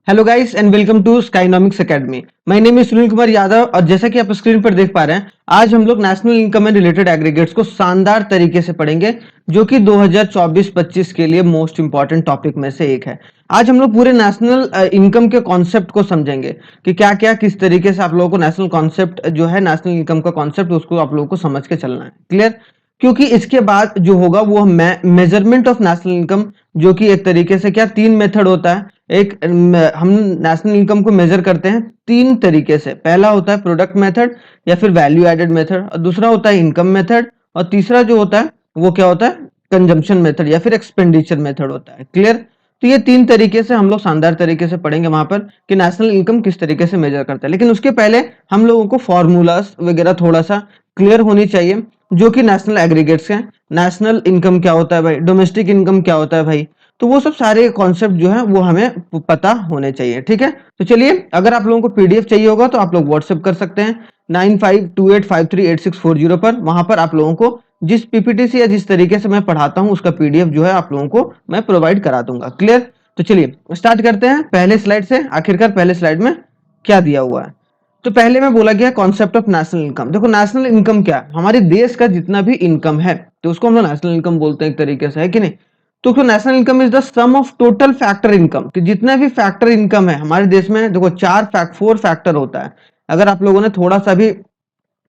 Hello guys and welcome to Skynomics academy. My name is Sunil Kumar Yadav और जैसा कि आप स्क्रीन पर देख पा रहे हैं, आज हम लोग national income and related aggregates को शानदार तरीके से पढ़ेंगे, जो कि 2024-25 के लिए मोस्ट इंपॉर्टेंट टॉपिक में से एक है। आज हम लोग पूरे नेशनल इनकम के कॉन्सेप्ट को समझेंगे कि क्या क्या किस तरीके से आप लोगों को नेशनल कॉन्सेप्ट जो है नेशनल इनकम का कॉन्सेप्ट उसको आप लोगों को समझ के चलना है। क्लियर? क्योंकि इसके बाद जो होगा वो मेजरमेंट ऑफ नेशनल इनकम, जो कि एक तरीके से क्या तीन मेथड होता है। एक हम नेशनल इनकम को मेजर करते हैं तीन तरीके से। पहला होता है प्रोडक्ट मेथड या फिर वैल्यू एडेड मेथड, और दूसरा होता है इनकम मेथड, और तीसरा जो होता है वो क्या होता है, कंजम्पशन मेथड या फिर एक्सपेंडिचर मेथड होता है। क्लियर? तो ये तीन तरीके से हम लोग शानदार तरीके से पढ़ेंगे वहां पर कि नेशनल इनकम किस तरीके से मेजर करता है। लेकिन उसके पहले हम लोगों को फॉर्मूलाज वगैरह थोड़ा सा क्लियर होनी चाहिए, जो कि नेशनल एग्रीगेट्स हैं। नेशनल इनकम क्या होता है भाई, डोमेस्टिक इनकम क्या होता है भाई, तो वो सब सारे कॉन्सेप्ट जो है वो हमें पता होने चाहिए। ठीक है, तो चलिए, अगर आप लोगों को पीडीएफ चाहिए होगा तो आप लोग व्हाट्सएप कर सकते हैं 9528538640 पर। वहां पर आप लोगों को जिस पीपीटी से या जिस तरीके से मैं पढ़ाता हूं उसका पीडीएफ जो है आप लोगों को मैं प्रोवाइड करा दूंगा। क्लियर? तो चलिए स्टार्ट करते हैं पहले स्लाइड से। आखिरकार पहले स्लाइड में क्या दिया हुआ है, तो पहले में बोला गया कॉन्सेप्ट ऑफ नेशनल इनकम। देखो, नेशनल इनकम क्या है, हमारे देश का जितना भी इनकम है तो उसको हम लोग नेशनल इनकम बोलते हैं एक तरीके से, है कि नहीं। तो national income is the sum of total factor income, कि जितने भी फैक्टर इनकम है हमारे देश में। देखो, फोर फैक्टर होता है। अगर आप लोगों ने थोड़ा सा भी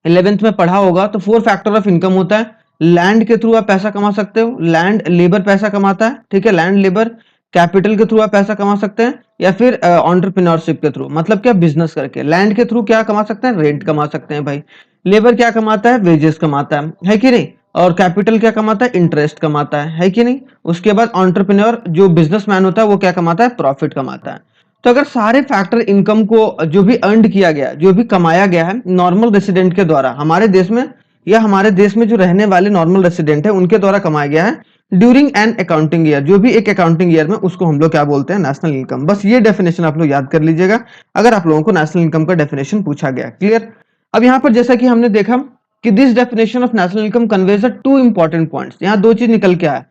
11th में पढ़ा होगा तो फोर फैक्टर ऑफ इनकम होता है। लैंड के थ्रू आप पैसा कमा सकते हो, लैंड लेबर पैसा कमाता है, ठीक है, लैंड लेबर। कैपिटल के थ्रू आप पैसा कमा सकते हैं, या फिर एंटरप्रेन्योरशिप के थ्रू, मतलब क्या, बिजनेस करके। लैंड के थ्रू क्या कमा सकते हैं, रेंट कमा सकते हैं भाई। लेबर क्या कमाता है, वेजेस कमाता है कि नहीं। और कैपिटल क्या कमाता है, इंटरेस्ट कमाता है कि नहीं। उसके बाद एंटरप्रेन्योर जो बिजनेसमैन होता है वो क्या कमाता है, प्रॉफिट कमाता है। तो अगर सारे फैक्टर इनकम को जो भी अर्न किया गया, जो भी कमाया गया है नॉर्मल रेसिडेंट के द्वारा हमारे देश में, या हमारे देश में जो रहने वाले नॉर्मल रेसिडेंट है उनके द्वारा कमाया गया है ड्यूरिंग एन अकाउंटिंग ईयर, जो भी एक अकाउंटिंग ईयर में, उसको हम लोग क्या बोलते हैं, नेशनल इनकम। बस ये डेफिनेशन आप लोग याद कर लीजिएगा अगर आप लोगों को नेशनल इनकम का डेफिनेशन पूछा गया। क्लियर? अब यहाँ पर जैसा कि हमने देखा कि this definition of national income conveys two important points. यहाँ दो चीज निकल के आया।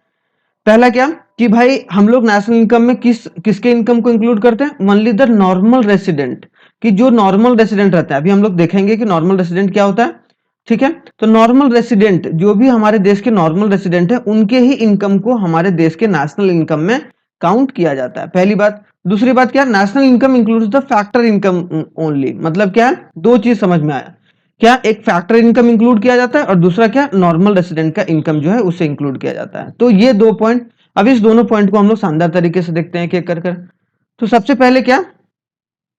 पहला क्या, कि भाई हम लोग नेशनल इनकम में किसके इनकम को इंक्लूड करते हैं, ओनली द नॉर्मल रेसिडेंट, कि जो नॉर्मल रेसिडेंट रहता है। अभी हम लोग देखेंगे कि नॉर्मल रेसिडेंट क्या होता है। ठीक है, तो नॉर्मल रेसिडेंट, जो भी हमारे देश के नॉर्मल रेसिडेंट है, उनके ही इनकम को हमारे देश के नेशनल इनकम में काउंट किया जाता है, पहली बात। दूसरी बात क्या, national income includes the factor income only. मतलब क्या है, दो चीज समझ में आया। क्या एक फैक्टर इनकम इंक्लूड किया जाता है, और दूसरा क्या, नॉर्मल रेसिडेंट का इनकम जो है उसे इंक्लूड किया जाता है। तो ये दो पॉइंट, अब इस दोनों पॉइंट को हम लोग शानदार तरीके से देखते हैं कि कर कर। तो सबसे पहले क्या,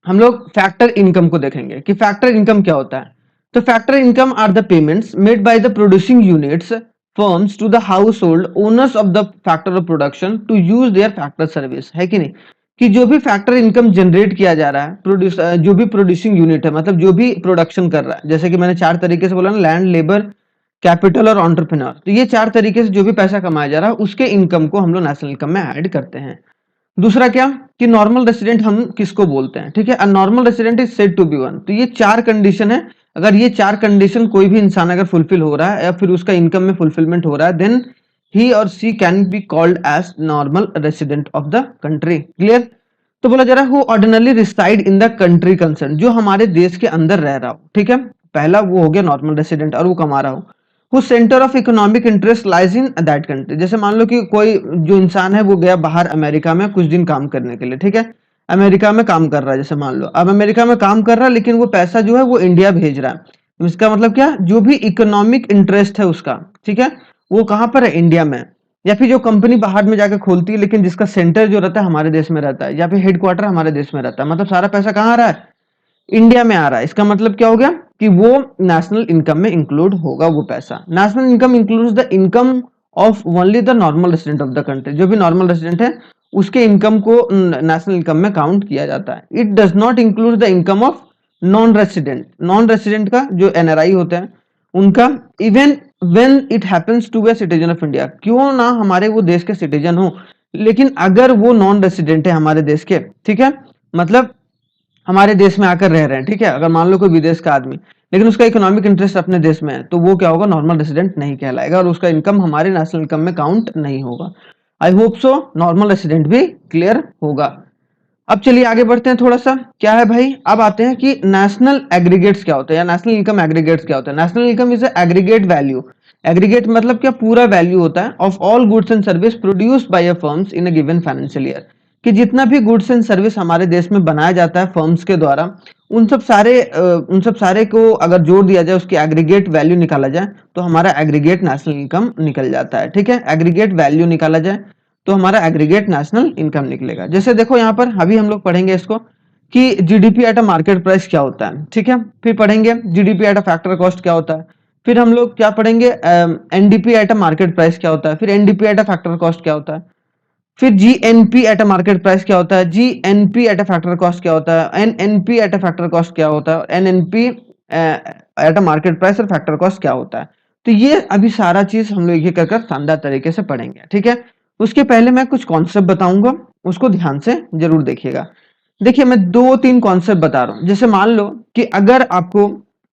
हम लोग फैक्टर इनकम को देखेंगे कि फैक्टर इनकम क्या होता है। तो factor income are the payments made by the producing units firms to the household owners of the factor of production to use their factor service, है कि नहीं। कि जो भी फैक्टर इनकम जनरेट किया जा रहा है, जो भी प्रोड्यूसिंग यूनिट है, मतलब जो भी प्रोडक्शन कर रहा है, जैसे कि मैंने चार तरीके से बोला ना, लैंड, लेबर, कैपिटल और एंटरप्रेन्योर। तो ये चार तरीके से जो भी पैसा कमाया जा रहा है उसके इनकम को हम लोग नेशनल इनकम में ऐड करते हैं। दूसरा क्या, कि नॉर्मल रेसिडेंट हम किसको बोलते हैं, ठीक है, normal resident is said to be one. तो ये चार कंडीशन है। अगर ये चार कंडीशन कोई भी इंसान अगर फुलफिल हो रहा है, या फिर उसका इनकम में फुलफिलमेंट हो रहा है, देन ही और she can be called as normal resident of the country. Clear? तो बोला जा रहा है who ordinarily reside in the country concern, जो हमारे देश के अंदर रह रहा हो। ठीक है, पहला वो हो गया नॉर्मल रेसिडेंट, और वो कमा रहा हो। Who centre of economic interest lies in that country. जैसे मान लो कि कोई जो इंसान है वो गया बाहर अमेरिका में कुछ दिन काम करने के लिए, ठीक है, अमेरिका में काम कर रहा है। जैसे मान लो अब अमेरिका में काम कर रहा है, लेकिन वो पैसा जो है वो इंडिया भेज रहा है। तो इसका मतलब क्या, जो भी इकोनॉमिक इंटरेस्ट है उसका, ठीक है, वो कहां पर है, इंडिया में। या फिर जो कंपनी बाहर में जाकर खोलती है, लेकिन जिसका सेंटर जो रहता है हमारे देश में रहता है, या फिर हेडक्वार्टर हमारे देश में रहता है, मतलब सारा पैसा कहाँ आ रहा है, इंडिया में आ रहा है। इसका मतलब क्या हो गया, कि वो नेशनल इनकम में इंक्लूड होगा वो पैसा। National income includes the income of only the normal resident of the country. जो भी नॉर्मल रेसिडेंट है उसके इनकम को नेशनल इनकम में काउंट किया जाता है। It does not include the income of non resident. Non resident का जो एनआरआई होते हैं उनका, even when it happens to be a citizen of India, क्यों ना हमारे वो देश के सिटीजन हो, लेकिन अगर वो नॉन रेसिडेंट है हमारे देश के, ठीक है, मतलब हमारे देश में आकर रह रहे हैं, ठीक है, अगर मान लो कोई विदेश का आदमी, लेकिन उसका इकोनॉमिक इंटरेस्ट अपने देश में है, तो वो क्या होगा, नॉर्मल रेसिडेंट नहीं कहलाएगा, और उसका इनकम हमारे नेशनल इनकम में काउंट नहीं होगा। I hope so normal resident भी क्लियर होगा। अब चलिए आगे बढ़ते हैं थोड़ा सा, क्या है भाई, अब आते हैं कि नेशनल एग्रीगेट्स क्या होता है या नेशनल इनकम एग्रीगेट्स क्या होता है। National income is aggregate value, aggregate मतलब क्या, पूरा वैल्यू होता है, of all goods and service produced by a firms in a given financial year, कि जितना भी गुड्स एंड सर्विस हमारे देश में बनाया जाता है फर्म्स के द्वारा, उन सब सारे को अगर जोड़ दिया जाए, उसकी एग्रीगेट वैल्यू निकाला जाए, तो हमारा एग्रीगेट नेशनल इनकम निकल जाता है। ठीक है, एग्रीगेट वैल्यू निकाला जाए तो हमारा एग्रीगेट नेशनल इनकम निकलेगा। जैसे देखो यहाँ पर अभी हम लोग पढ़ेंगे इसको कि GDP at a market price क्या होता है। ठीक है, फिर पढ़ेंगे GDP at a factor cost क्या होता है, फिर हम लोग क्या पढ़ेंगे, NDP at a market price क्या होता है, फिर NDP at a factor cost क्या होता है, फिर GNP at a market price क्या होता है, GNP at a factor cost क्या होता है, NNP at a factor cost क्या होता है, NNP at a market price और फैक्टर कॉस्ट क्या होता है। तो ये अभी सारा चीज हम लोग ये कर शानदार तरीके से पढ़ेंगे। ठीक है, उसके पहले मैं कुछ कॉन्सेप्ट बताऊंगा, उसको ध्यान से जरूर देखिएगा। देखिए मैं दो तीन कॉन्सेप्ट बता रहा हूं। जैसे मान लो कि अगर आपको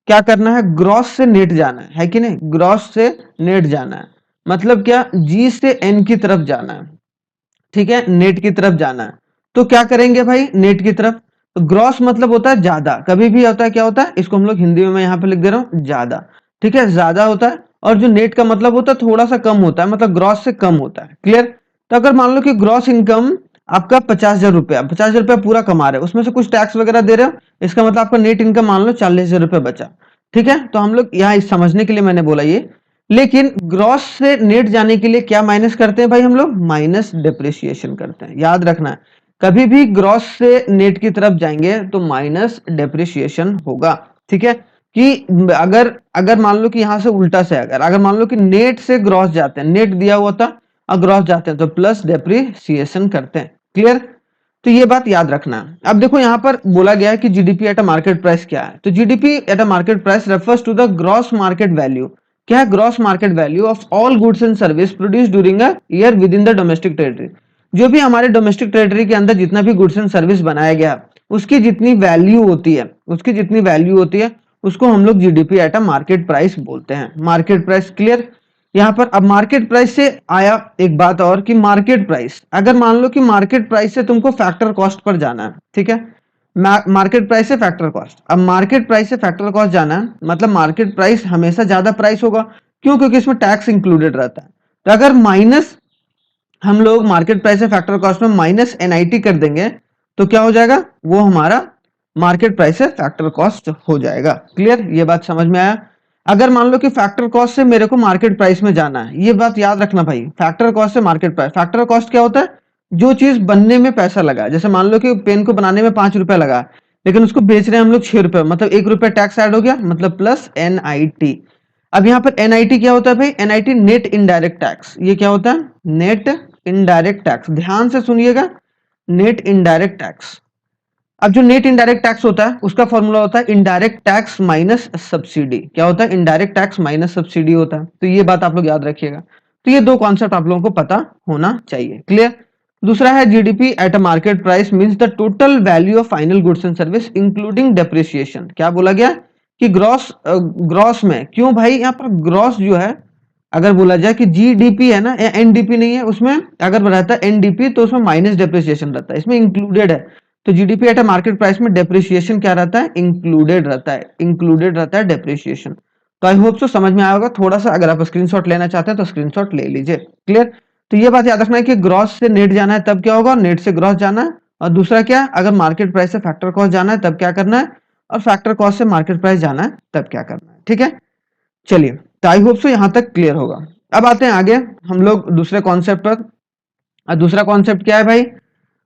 क्या करना है, ग्रॉस से नेट जाना है कि नहीं, ग्रॉस से नेट जाना है, मतलब क्या, जी से एन की तरफ जाना है। ठीक है, नेट की तरफ जाना है, तो क्या करेंगे भाई, नेट की तरफ, तो ग्रॉस मतलब होता है ज्यादा, कभी भी होता है क्या होता है, इसको हम लोग हिंदी में मैं यहाँ पे लिख दे रहा हूँ ज्यादा। ठीक है, ज्यादा होता है, और जो नेट का मतलब होता है थोड़ा सा कम होता है, मतलब ग्रॉस से कम होता है। क्लियर। तो अगर मान लो कि ग्रॉस इनकम आपका 50,000 रुपया, 50,000 रुपया पूरा कमा रहे हो, उसमें से कुछ टैक्स वगैरह दे रहे हो, इसका मतलब आपका नेट इनकम मान लो 40,000 रुपया बचा। ठीक है, तो हम लोग यहाँ इस समझने के लिए मैंने बोला ये। लेकिन ग्रॉस से नेट जाने के लिए क्या माइनस करते हैं भाई, हम लोग माइनस डेप्रिसिएशन करते हैं। याद रखना है, कभी भी ग्रॉस से नेट की तरफ जाएंगे तो माइनस डेप्रिसिएशन होगा। ठीक है, कि अगर अगर मान लो कि यहां से उल्टा से, अगर अगर मान लो कि नेट से ग्रॉस जाते हैं, नेट दिया हुआ था और ग्रॉस जाते हैं तो प्लस डेप्रिसिएशन करते हैं। क्लियर। तो ये बात याद रखना है। अब देखो यहाँ पर बोला गया है कि GDP at a market price क्या है, तो GDP at a market price refers to the gross market value. क्या है, gross market value of all goods and service produce during a year within the domestic territory. जो भी हमारे domestic territory के अंदर जितना भी गुड्स एंड सर्विस बनाया गया, उसकी जितनी वैल्यू होती है, उसकी जितनी वैल्यू होती है, उसको हम लोग GDP at a market price बोलते हैं। Market price. क्लियर। यहाँ पर अब मार्केट प्राइस से आया एक बात और कि मार्केट प्राइस, अगर मान लो कि मार्केट प्राइस से तुमको फैक्टर कॉस्ट पर जाना है। ठीक है, मार्केट प्राइस से फैक्टर कॉस्ट, अब मार्केट प्राइस से फैक्टर कॉस्ट जाना है, मतलब मार्केट प्राइस हमेशा ज्यादा प्राइस होगा। क्यों? क्योंकि इसमें टैक्स इंक्लूडेड रहता है। तो अगर माइनस, हम लोग मार्केट प्राइस से फैक्टर कॉस्ट में माइनस एनआईटी कर देंगे, तो क्या हो जाएगा, वो हमारा मार्केट प्राइस से फैक्टर कॉस्ट हो जाएगा। क्लियर, ये बात समझ में आया। अगर मान लो कि फैक्टर कॉस्ट से मेरे को मार्केट प्राइस में जाना है, ये बात याद रखना भाई, फैक्टर कॉस्ट से मार्केट प्राइस। फैक्टर कॉस्ट क्या होता है, जो चीज बनने में पैसा लगा, जैसे मान लो कि पेन को बनाने में 5 रुपया लगा, लेकिन उसको बेच रहे हैं हम लोग 6 रुपये, मतलब 1 रुपया टैक्स ऐड हो गया, मतलब प्लस एनआईटी। अब यहाँ पर एनआईटी क्या होता है भाई, एनआईटी नेट इनडायरेक्ट टैक्स। ये क्या होता है, नेट इनडायरेक्ट टैक्स। ध्यान से सुनिएगा, नेट इनडायरेक्ट टैक्स। अब जो नेट इनडायरेक्ट टैक्स होता है उसका फॉर्मूला होता है इनडायरेक्ट टैक्स माइनस सब्सिडी। क्या होता है, इनडायरेक्ट टैक्स माइनस सब्सिडी होता है। तो ये बात आप लोग याद रखिएगा। तो ये दो कॉन्सेप्ट आप लोगों को पता होना चाहिए। क्लियर। दूसरा है GDP at a market price means the total value of final goods and service including depreciation. क्या बोला गया कि ग्रॉस, ग्रॉस में, क्यों भाई यहाँ पर ग्रॉस जो है, अगर बोला जाए कि जीडीपी है ना, एनडीपी नहीं है, उसमें अगर रहता है एनडीपी तो उसमें माइनस डेप्रिसिएशन रहता है, इसमें इंक्लूडेड है। तो GDP at a market price में डेप्रिसिएशन क्या रहता है, इंक्लूडेड रहता है, इंक्लूडेड रहता है डेप्रिसिएशन। तो आई होप सो समझ में आया होगा थोड़ा सा। अगर आप स्क्रीनशॉट लेना चाहते हैं तो स्क्रीनशॉट ले लीजिए। क्लियर। तो ये बात याद रखना है कि ग्रॉस से नेट जाना है तब क्या होगा, नेट से ग्रॉस जाना है। और दूसरा क्या, अगर मार्केट प्राइस से फैक्टर कॉस्ट जाना है तब क्या करना है, और फैक्टर कॉस्ट से मार्केट प्राइस जाना है तब क्या करना है। ठीक है, चलिए, तो आई होप सो यहां तक क्लियर होगा। अब आते हैं आगे हम लोग दूसरे कॉन्सेप्ट पर। दूसरा कॉन्सेप्ट क्या है भाई,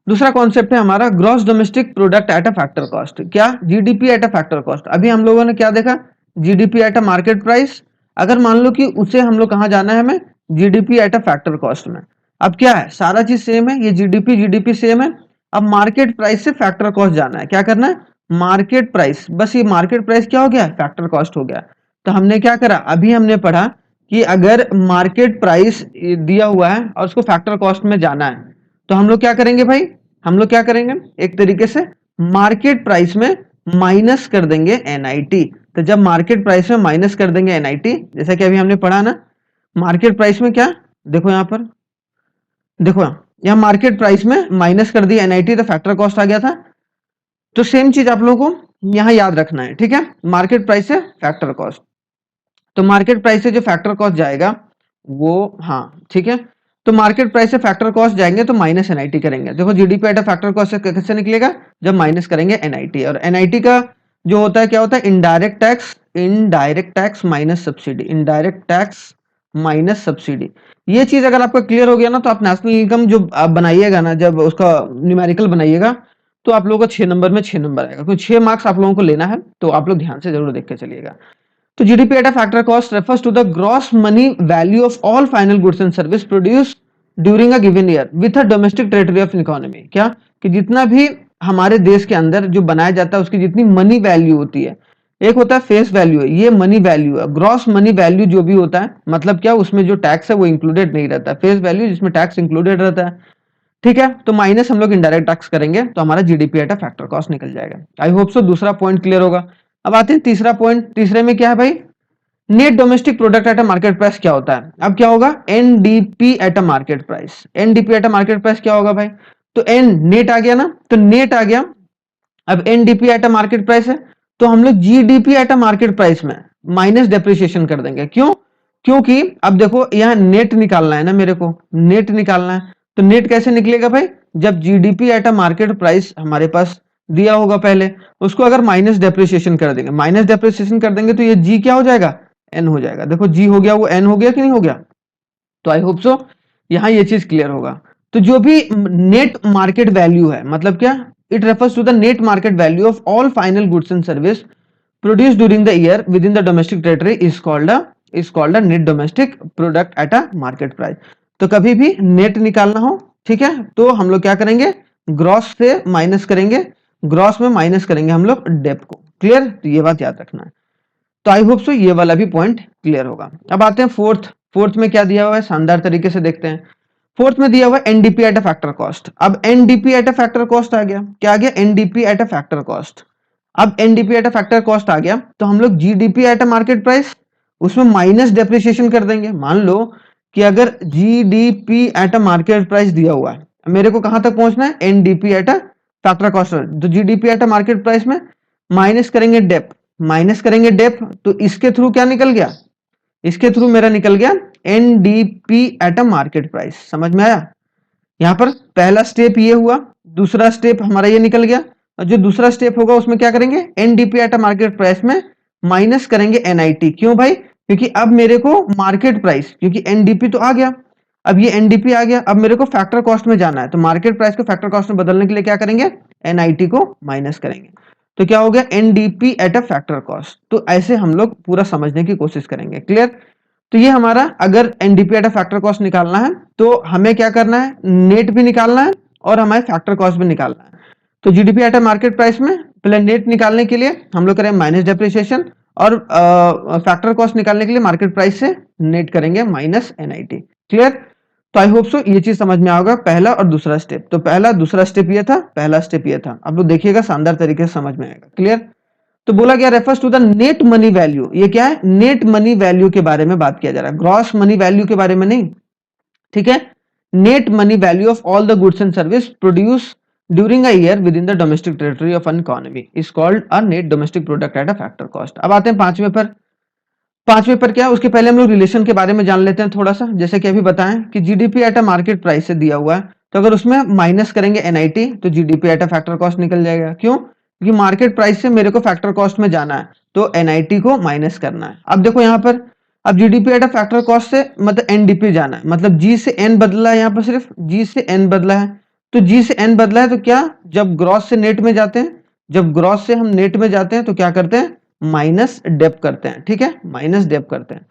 दूसरा कॉन्सेप्ट है हमारा gross domestic product at a factor cost. क्या, GDP at a factor cost. अभी हम लोगों ने क्या देखा, GDP at a market price. अगर मान लो कि उसे हम लोग कहाँ जाना है, हमें GDP at a factor cost में। अब क्या है, सारा चीज सेम है, ये जीडीपी जीडीपी सेम है। अब मार्केट प्राइस से फैक्टर कॉस्ट जाना है, क्या करना है, मार्केट प्राइस, बस ये मार्केट प्राइस क्या हो गया, फैक्टर कॉस्ट हो गया। तो हमने क्या करा, अभी हमने पढ़ा कि अगर मार्केट प्राइस दिया हुआ है और उसको फैक्टर कॉस्ट में जाना है, तो हम लोग क्या करेंगे भाई, हम लोग क्या करेंगे, एक तरीके से मार्केट प्राइस में माइनस कर देंगे एनआईटी। तो जब मार्केट प्राइस में माइनस कर देंगे एनआईटी, जैसा कि अभी हमने पढ़ा ना, मार्केट प्राइस में क्या, देखो यहां पर, देखो यहाँ मार्केट प्राइस में माइनस कर दिया एनआईटी, तो फैक्टर कॉस्ट आ गया था। तो सेम चीज आप लोगों को यहाँ याद रखना है, ठीक है। मार्केट प्राइस से फैक्टर कॉस्ट, तो मार्केट प्राइस से जो फैक्टर कॉस्ट जाएगा वो, हाँ ठीक है, तो मार्केट प्राइस से फैक्टर कॉस्ट जाएंगे तो माइनस एनआईटी करेंगे। देखो जीडीपी एट फैक्टर कॉस्ट से कैसे निकलेगा, जब माइनस करेंगे एनआईटी, और एनआईटी का जो होता है क्या होता है, indirect tax, indirect tax minus subsidy, indirect tax minus subsidy. ये चीज अगर आपका क्लियर हो गया ना, तो आप नेशनल इनकम जो आप बनाइएगा ना, जब उसका न्यूमेरिकल बनाइएगा, तो आप लोगों को 6 नंबर में 6 नंबर आएगा, क्योंकि 6 मार्क्स आप लोगों को लेना है, तो आप लोग ध्यान से जरूर देख के चलिएगा। तो GDP at a factor cost refers to the gross money value of all final goods and service produced during a given year with a domestic territory of economy। क्या कि जितना भी हमारे देश के अंदर जो बनाया जाता है उसकी जितनी मनी वैल्यू होती है, एक होता है फेस वैल्यू है, ये मनी वैल्यू है। ग्रॉस मनी वैल्यू जो भी होता है, मतलब क्या, उसमें जो टैक्स है वो इंक्लूडेड नहीं रहता, फेस वैल्यू जिसमें टैक्स इंक्लूडेड रहता है, ठीक है। तो माइनस हम लोग इनडायरेक्ट टैक्स करेंगे, तो हमारा GDP at a factor cost निकल जाएगा। आई होप सो दूसरा पॉइंट क्लियर होगा। अब आते हैं तीसरा पॉइंट। तीसरे में क्या है भाई, net domestic product at a market price क्या होता है। अब क्या होगा, NDP at a market price. NDP at a market price क्या होगा भाई, तो एन नेट आ गया ना, तो नेट आ गया। अब NDP at a market price है, तो हम लोग GDP at a market price में माइनस डेप्रिसिएशन कर देंगे। क्यों, क्योंकि अब देखो यहाँ नेट निकालना है ना, मेरे को नेट निकालना है, तो नेट कैसे निकलेगा भाई, जब GDP at a market price हमारे पास दिया होगा पहले, उसको अगर माइनस डेप्रिसिएशन कर देंगे, माइनस डेप्रिसिएशन कर देंगे, तो ये जी क्या हो जाएगा, एन हो जाएगा। देखो जी हो गया, वो एन हो गया कि नहीं हो गया। तो आई होप सो यहाँ ये चीज क्लियर होगा। तो जो भी नेट मार्केट वैल्यू है, मतलब क्या, it refers to the net market value of all final goods and service produce during the year within the domestic territory is called a net domestic product at a market price. तो कभी भी net निकालना हो, ठीक है, तो हम लोग क्या करेंगे, ग्रॉस से माइनस करेंगे, ग्रॉस में माइनस करेंगे हम लोग डेप को। क्लियर, तो ये बात याद रखना है। तो आई होप सो ये वाला भी पॉइंट क्लियर होगा। अब आते हैं फोर्थ। फोर्थ में क्या दिया हुआ है, शानदार तरीके से देखते हैं। फोर्थ में दिया हुआ है NDP at a factor cost. अब NDP at a factor cost आ गया, क्या आ गया, NDP at a factor cost. अब NDP at a factor cost आ गया, तो हम लोग GDP at a market price, उसमें माइनस डेप्रिसिएशन कर देंगे। मान लो कि अगर GDP at a market price दिया हुआ है, मेरे को कहां तक पहुंचना है, NDP at a factor cost, तो GDP at a market price में माइनस करेंगे डेप, माइनस करेंगे डेप, तो इसके थ्रू क्या निकल गया, इसके थ्रू मेरा निकल गया NDP at a market price. समझ में आया, यहां पर पहला स्टेप ये हुआ, दूसरा स्टेप हमारा ये निकल गया, और जो दूसरा स्टेप होगा उसमें क्या करेंगे, NDP at a market price में माइनस करेंगे एनआईटी। क्यों भाई, क्योंकि अब मेरे को मार्केट प्राइस, क्योंकि एनडीपी तो आ गया, अब ये एनडीपी आ गया, अब मेरे को फैक्टर कॉस्ट में जाना है, तो मार्केट प्राइस को फैक्टर कॉस्ट में बदलने के लिए क्या करेंगे, एनआईटी को माइनस करेंगे। तो क्या हो गया, NDP at a factor cost. तो ऐसे हम लोग पूरा समझने की कोशिश करेंगे। क्लियर, तो ये हमारा, अगर NDP at a factor cost निकालना है, तो हमें क्या करना है, नेट भी निकालना है और हमें फैक्टर कॉस्ट भी निकालना है। तो GDP at a market price में पहले नेट निकालने के लिए हम लोग करें माइनस डेप्रिसिएशन, और फैक्टर कॉस्ट निकालने के लिए मार्केट प्राइस से नेट करेंगे माइनस एनआईटी। क्लियर, तो आई होप सो ये चीज समझ में आएगा, पहला और दूसरा स्टेप। तो पहला दूसरा स्टेप ये था, पहला स्टेप ये था, आप लोग देखिएगा शानदार तरीके से समझ में आएगा। क्लियर, तो बोला गया refers to the net money value, ये क्या है, नेट मनी वैल्यू के बारे में बात किया जा रहा है, ग्रॉस मनी वैल्यू के बारे में नहीं, ठीक है। Net money value of all the goods and service produce during a year within the domestic territory of an economy is called a net domestic product at a factor cost. अब आते हैं पांचवें पर। पांचवें पर क्या है, उसके पहले हम लोग रिलेशन के बारे में जान लेते हैं थोड़ा सा। जैसे कि अभी बताएं कि GDP at a market price से दिया हुआ है, तो अगर उसमें माइनस करेंगे एनआईटी, तो GDP at a factor cost निकल जाएगा। क्यों, क्योंकि मार्केट प्राइस से मेरे को फैक्टर कॉस्ट में जाना है, तो एनआईटी को माइनस करना है। अब देखो यहाँ पर, अब GDP at a factor cost से मतलब एनडीपी जाना है, मतलब जी से एन बदला है, यहाँ पर सिर्फ जी से एन बदला है, तो जी से एन बदला है, तो क्या, जब ग्रॉस से नेट में जाते हैं, जब ग्रॉस से हम नेट में जाते हैं, तो क्या करते हैं, माइनस डेप करते हैं, ठीक है, माइनस डेप करते हैं।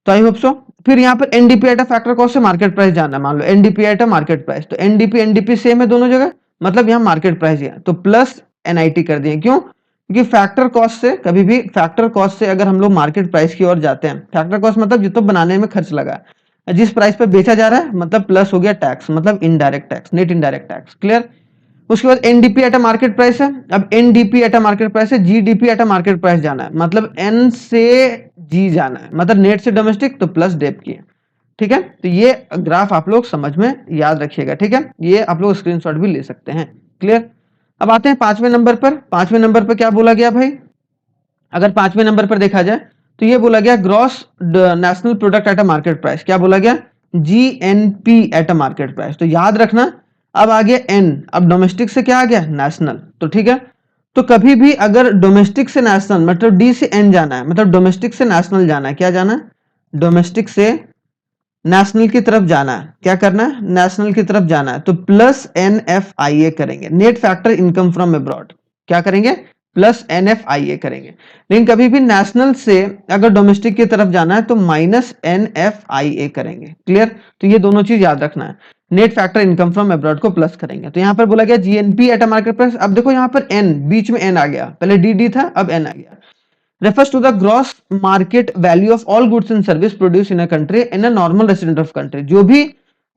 तो आई होप सो। फिर यहाँ पर एनडीपी एट फैक्टर कॉस्ट से मार्केट प्राइस जाना है, मान लो एनडीपी एट मार्केट प्राइस, तो एनडीपी एनडीपी सेम है दोनों जगह, मतलब यहाँ मार्केट प्राइस है, तो प्लस एनआईटी कर दिए। क्यों, क्योंकि फैक्टर कॉस्ट से कभी भी, फैक्टर कॉस्ट से अगर हम लोग मार्केट प्राइस की ओर जाते हैं, फैक्टर कॉस्ट मतलब जितना बनाने में खर्च लगा है, जिस प्राइस पर बेचा जा रहा है, मतलब प्लस हो गया टैक्स, मतलब indirect tax, net indirect tax. Clear, उसके बाद एनडीपी एट मार्केट प्राइस है, अब एनडीपी एट मार्केट प्राइस है, जीडीपी एट मार्केट प्राइस जाना है, मतलब एन से जी जाना है, मतलब नेट से डोमेस्टिक तो प्लस डेप की है। ठीक है, तो ये ग्राफ आप लोग समझ में याद रखिएगा। ठीक है, ये आप लोग स्क्रीनशॉट भी ले सकते हैं। क्लियर। अब आते हैं 5वें नंबर पर। 5वें नंबर पर क्या बोला गया भाई? अगर 5वें नंबर पर देखा जाए तो ये बोला गया gross national product at a market price. क्या बोला गया? GNP at a market price. तो याद रखना, अब आ गया एन, अब डोमेस्टिक से क्या आ गया? नेशनल। तो ठीक है, तो कभी भी अगर डोमेस्टिक से नेशनल मतलब डी से एन जाना है, मतलब डोमेस्टिक से नेशनल जाना है, क्या जाना है? डोमेस्टिक से नेशनल की तरफ जाना है। क्या करना है? नेशनल की तरफ जाना है, तो प्लस NFIA करेंगे, net factor income from abroad. क्या करेंगे? प्लस NFIA करेंगे। लेकिन कभी भी नेशनल से अगर डोमेस्टिक की तरफ जाना है तो माइनस NFIA करेंगे। क्लियर। तो ये दोनों चीज याद रखना है, net factor income from abroad को प्लस करेंगे। तो यहां पर बोला गया GNP at a market price. अब देखो यहां पर एन, बीच में एन आ गया, पहले डी था अब एन आ गया। refers to the gross market value of all goods and service produced in a country in a normal resident of country। जो भी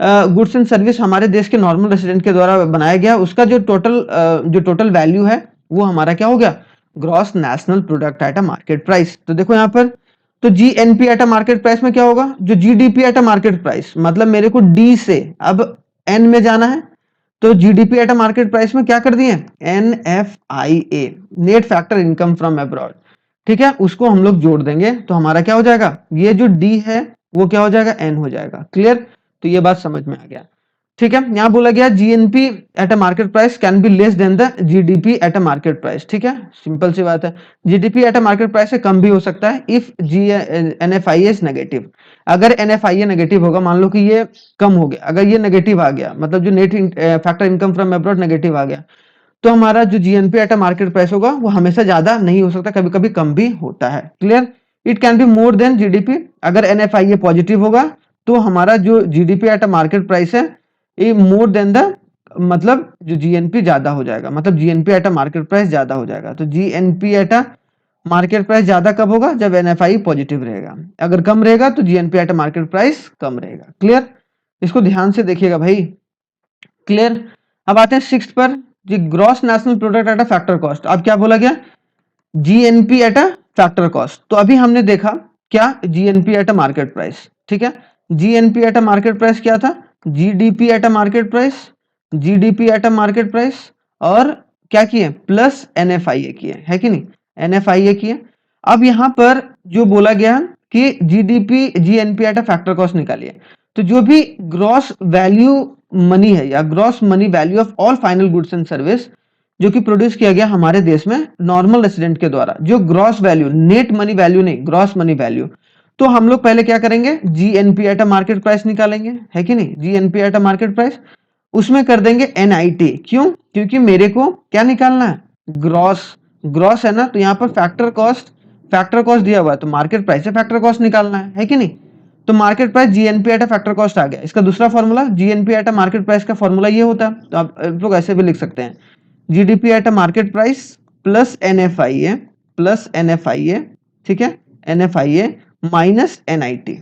गुड्स एंड सर्विस हमारे देश के नॉर्मल रेसिडेंट के द्वारा बनाया गया, उसका जो टोटल वैल्यू है वो हमारा क्या हो गया? Gross national product at a market price. तो देखो यहाँ पर, तो GNP at a market price में क्या होगा? जो GDP at a market price, मतलब मेरे को डी से अब एन में जाना है, तो GDP at a market price में क्या कर दिए? NFIA, net factor income from abroad. ठीक है, उसको हम लोग जोड़ देंगे तो हमारा क्या हो जाएगा? ये जो डी है वो क्या हो जाएगा? एन हो जाएगा। क्लियर। तो ये बात समझ में आ गया। ठीक है, यहां बोला गया GNP at a market price can be less than the GDP at a market price. ठीक है, सिंपल सी बात है, GDP at a market price से कम भी हो सकता है इफ NFIA इज नेगेटिव। अगर NFIA नेगेटिव होगा, मान लो कि ये कम हो गया, अगर ये नेगेटिव आ गया, मतलब जो net factor income from abroad negative आ गया, तो हमारा जो GNP at a market price होगा वो हमेशा ज्यादा नहीं हो सकता, कभी कभी कम भी होता है। Clear. It can be more than GDP. अगर NFIA पॉजिटिव होगा तो हमारा जो GDP at a market price है ये मोर देन द, मतलब जो जीएनपी ज्यादा हो जाएगा, मतलब GNP at a market price ज्यादा हो जाएगा। तो GNP at a market price ज्यादा कब होगा? जब NFI पॉजिटिव रहेगा। अगर कम रहेगा तो GNP at a market price कम रहेगा। क्लियर। इसको ध्यान से देखिएगा भाई। क्लियर। अब आते हैं 6th पर, G gross national product at a factor cost. अब क्या बोला गया? GNP at a factor cost. तो अभी हमने देखा क्या? GNP at a market price. ठीक है, GNP at a market price क्या था? GDP at a market price, GDP at a market price, और क्या किए? प्लस NFIA किए, है कि नहीं? NFIA किए। अब यहां पर जो बोला गया कि GDP GNP at a factor cost निकालिए, तो जो भी ग्रॉस वैल्यू मनी है या gross money value of all final goods and service जो कि प्रोड्यूस किया गया हमारे देश में नॉर्मल रेसिडेंट के द्वारा, जो gross value, net money value नहीं, ग्रॉस मनी वैल्यू, तो हम लोग पहले क्या करेंगे? GNP at a market price निकालेंगे, है कि नहीं? GNP at a market price, उसमें कर देंगे NIT। क्यों? क्योंकि मेरे को क्या निकालना है? ग्रॉस। ग्रॉस है ना, तो यहाँ पर फैक्टर कॉस्ट दिया हुआ है, तो मार्केट प्राइस से फैक्टर कॉस्ट निकालना है कि नहीं? तो market price GNP at a factor cost आ गया। इसका दूसरा formula GNP at a market price का फॉर्मूला ये होता है, तो आप लोग ऐसे भी लिख सकते हैं, GDP at a market price plus NFIA, ठीक है, NFIA माइनस NIT।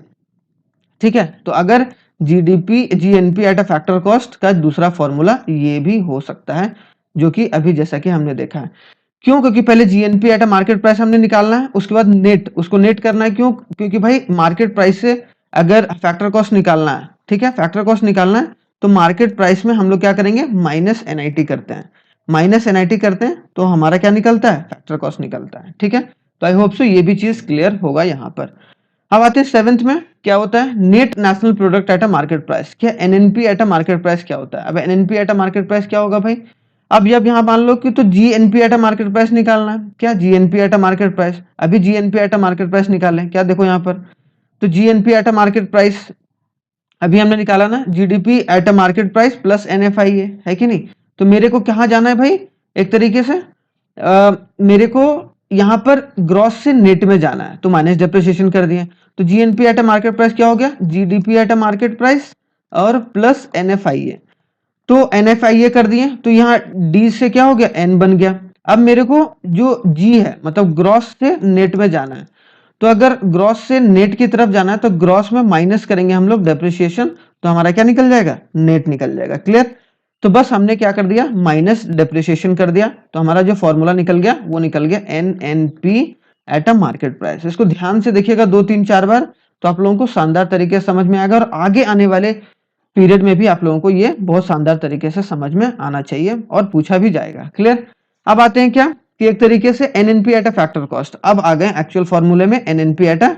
ठीक है, तो अगर GDP GNP at a factor cost का दूसरा फॉर्मूला ये भी हो सकता है, जो कि अभी जैसा कि हमने देखा है। क्यों? क्योंकि पहले GNP at a market price हमने निकालना है, उसके बाद नेट उसको नेट करना है। क्यों? क्योंकि भाई मार्केट प्राइस से अगर फैक्टर कॉस्ट निकालना है, ठीक है, फैक्टर कॉस्ट निकालना है, तो मार्केट प्राइस में हम लोग क्या करेंगे? माइनस NIT करते हैं, माइनस NIT करते हैं तो हमारा क्या निकलता है? फैक्टर कॉस्ट निकलता है। ठीक है, तो आई होप सो ये भी चीज क्लियर होगा यहाँ पर। अब आते हैं 7th में, क्या होता है? Net national product at a market price. क्या NNP eight a market price क्या होता है? अब NNP eight a market price क्या होगा भाई? अब जब यहाँ मान लो कि तो GNP eight a market price निकालना है, क्या? GNP eight a market price, अभी GNP eight a market price निकालें, क्या देखो यहाँ पर, तो GNP eight a market price अभी हमने निकाला ना, GDP at a market price plus NFIA, है कि नहीं? तो मेरे को कहाँ जाना है भाई? एक तरीके से मेरे को यहाँ पर ग्रॉस से नेट में जाना है, तो माइनस डेप्रिसिएशन कर दिए, तो GNP at a market price क्या हो गया? GDP at a market price और प्लस NFIA। तो NFIA कर दिए, तो यहाँ डी से क्या हो गया? N बन गया। अब मेरे को जो G है, मतलब ग्रॉस से नेट में जाना है, तो अगर ग्रॉस से नेट की तरफ जाना है तो ग्रॉस में माइनस करेंगे हम लोग डेप्रिसिएशन, तो हमारा क्या निकल जाएगा? नेट निकल जाएगा। क्लियर। तो बस हमने क्या कर दिया? माइनस डेप्रिसिएशन कर दिया, तो हमारा जो फॉर्मूला निकल गया वो निकल गया NNP eight a market price. इसको ध्यान से देखिएगा 2 3 4 बार, तो आप लोगों को शानदार तरीके से समझ में आएगा और आगे आने वाले पीरियड में भी आप लोगों को ये बहुत शानदार तरीके से समझ में आना चाहिए और पूछा भी जाएगा। क्लियर। अब आते हैं क्या कि एक तरीके से NNP at a factor cost. अब आ गए एक्चुअल फॉर्मूले में NNP at a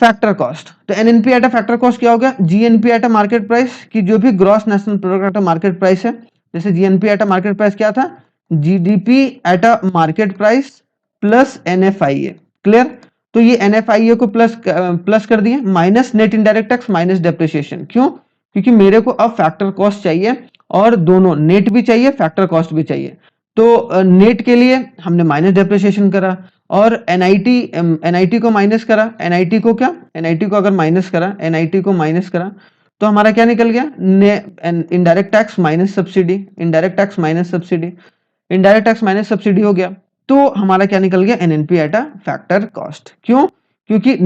factor cost. तो NNP at a factor cost क्या हो गया, GNP at a market price की जो भी gross national product at a market price है। जैसे GNP at a market price क्या था, GDP at a market price plus NFIA. Clear. तो ये एनएफआईए को प्लस कर दिए minus net indirect tax minus depreciation. क्यों, क्योंकि मेरे को अब फैक्टर कॉस्ट चाहिए और दोनों नेट भी चाहिए फैक्टर कॉस्ट भी चाहिए। तो नेट के लिए हमने माइनस डेप्रिसिएशन करा और एनआईटी को माइनस करा। एनआईटी को क्या, एनआईटी को अगर माइनस करा, एनआईटी को माइनस करा तो हमारा क्या निकल गया, indirect tax minus subsidy, indirect tax minus subsidy, indirect tax minus subsidy हो गया। तो हमारा क्या निकल गया, NNP at a factor cost. क्यों, क्योंकि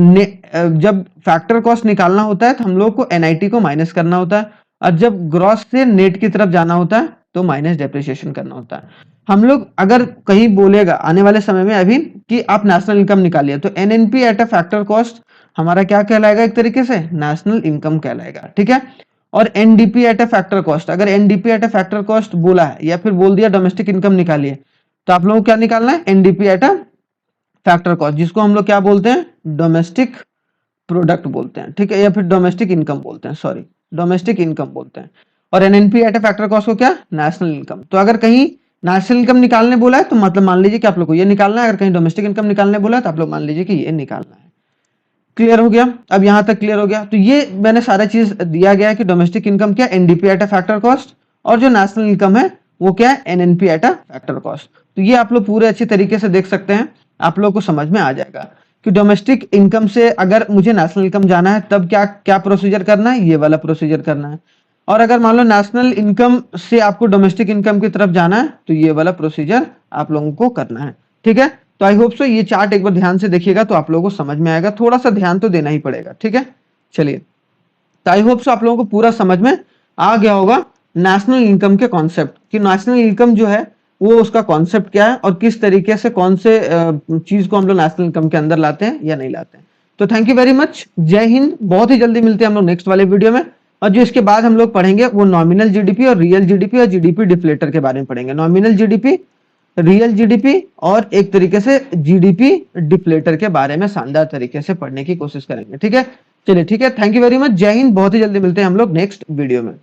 जब फैक्टर कॉस्ट निकालना होता है तो हम लोग को एनआईटी को माइनस करना होता है और जब ग्रॉस से नेट की तरफ जाना होता है तो माइनस डेप्रिसिएशन करना होता है। हम लोग अगर कहीं बोलेगा आने वाले समय में अभी कि आप नेशनल इनकम निकालिए तो NNP at a factor cost हमारा क्या कहलाएगा, एक तरीके से नेशनल इनकम कहलाएगा। ठीक है। और NDP at a factor cost, अगर NDP at a factor cost बोला है या फिर बोल दिया डोमेस्टिक इनकम निकालिए तो आप लोगों को क्या निकालना है, NDP at a factor cost, जिसको हम लोग क्या बोलते हैं, डोमेस्टिक प्रोडक्ट बोलते हैं। ठीक है, या फिर डोमेस्टिक इनकम बोलते हैं, सॉरी डोमेस्टिक इनकम बोलते हैं। और NNP at a factor cost को क्या, नेशनल इनकम। तो अगर कहीं नेशनल इनकम निकालने बोला है तो मतलब मान लीजिए कि आप लोग को ये निकालना है, अगर कहीं डोमेस्टिक इनकम निकालने बोला है तो आप लोग मान लीजिए कि ये निकालना है। क्लियर हो गया, अब यहां तक क्लियर हो गया। तो ये मैंने सारा चीज दिया गया है कि डोमेस्टिक इनकम क्या, NDP at a factor cost, और जो नेशनल इनकम है वो क्या है, NNP at a factor cost. तो ये आप लोग पूरे अच्छी तरीके से देख सकते हैं, आप लोग को समझ में आ जाएगा कि डोमेस्टिक इनकम से अगर मुझे नेशनल इनकम जाना है तब क्या क्या प्रोसीजर करना है, ये वाला प्रोसीजर करना है। और अगर मान लो नेशनल इनकम से आपको डोमेस्टिक इनकम की तरफ जाना है तो ये वाला प्रोसीजर आप लोगों को करना है। ठीक है। तो आई होप सो ये चार्ट एक बार ध्यान से देखिएगा तो आप लोगों को समझ में आएगा, थोड़ा सा ध्यान तो देना ही पड़ेगा। ठीक है। चलिए, तो आई होप सो आप लोगों को पूरा समझ में आ गया होगा नेशनल इनकम के कॉन्सेप्ट, कि नेशनल इनकम जो है वो उसका कॉन्सेप्ट क्या है और किस तरीके से कौन से चीज को हम लोग नेशनल इनकम के अंदर लाते हैं या नहीं लाते हैं। तो थैंक यू वेरी मच, जय हिंद। बहुत ही जल्दी मिलते हैं हम लोग नेक्स्ट वाले वीडियो में। और जो इसके बाद हम लोग पढ़ेंगे वो नॉमिनल जीडीपी और रियल जीडीपी और जीडीपी डिफ्लेटर के बारे में पढ़ेंगे। नॉमिनल जीडीपी, रियल जीडीपी और एक तरीके से जीडीपी डिफ्लेटर के बारे में शानदार तरीके से पढ़ने की कोशिश करेंगे। ठीक है। चलिए ठीक है, थैंक यू वेरी मच, जय हिंद। बहुत ही जल्दी मिलते हैं हम लोग नेक्स्ट वीडियो में।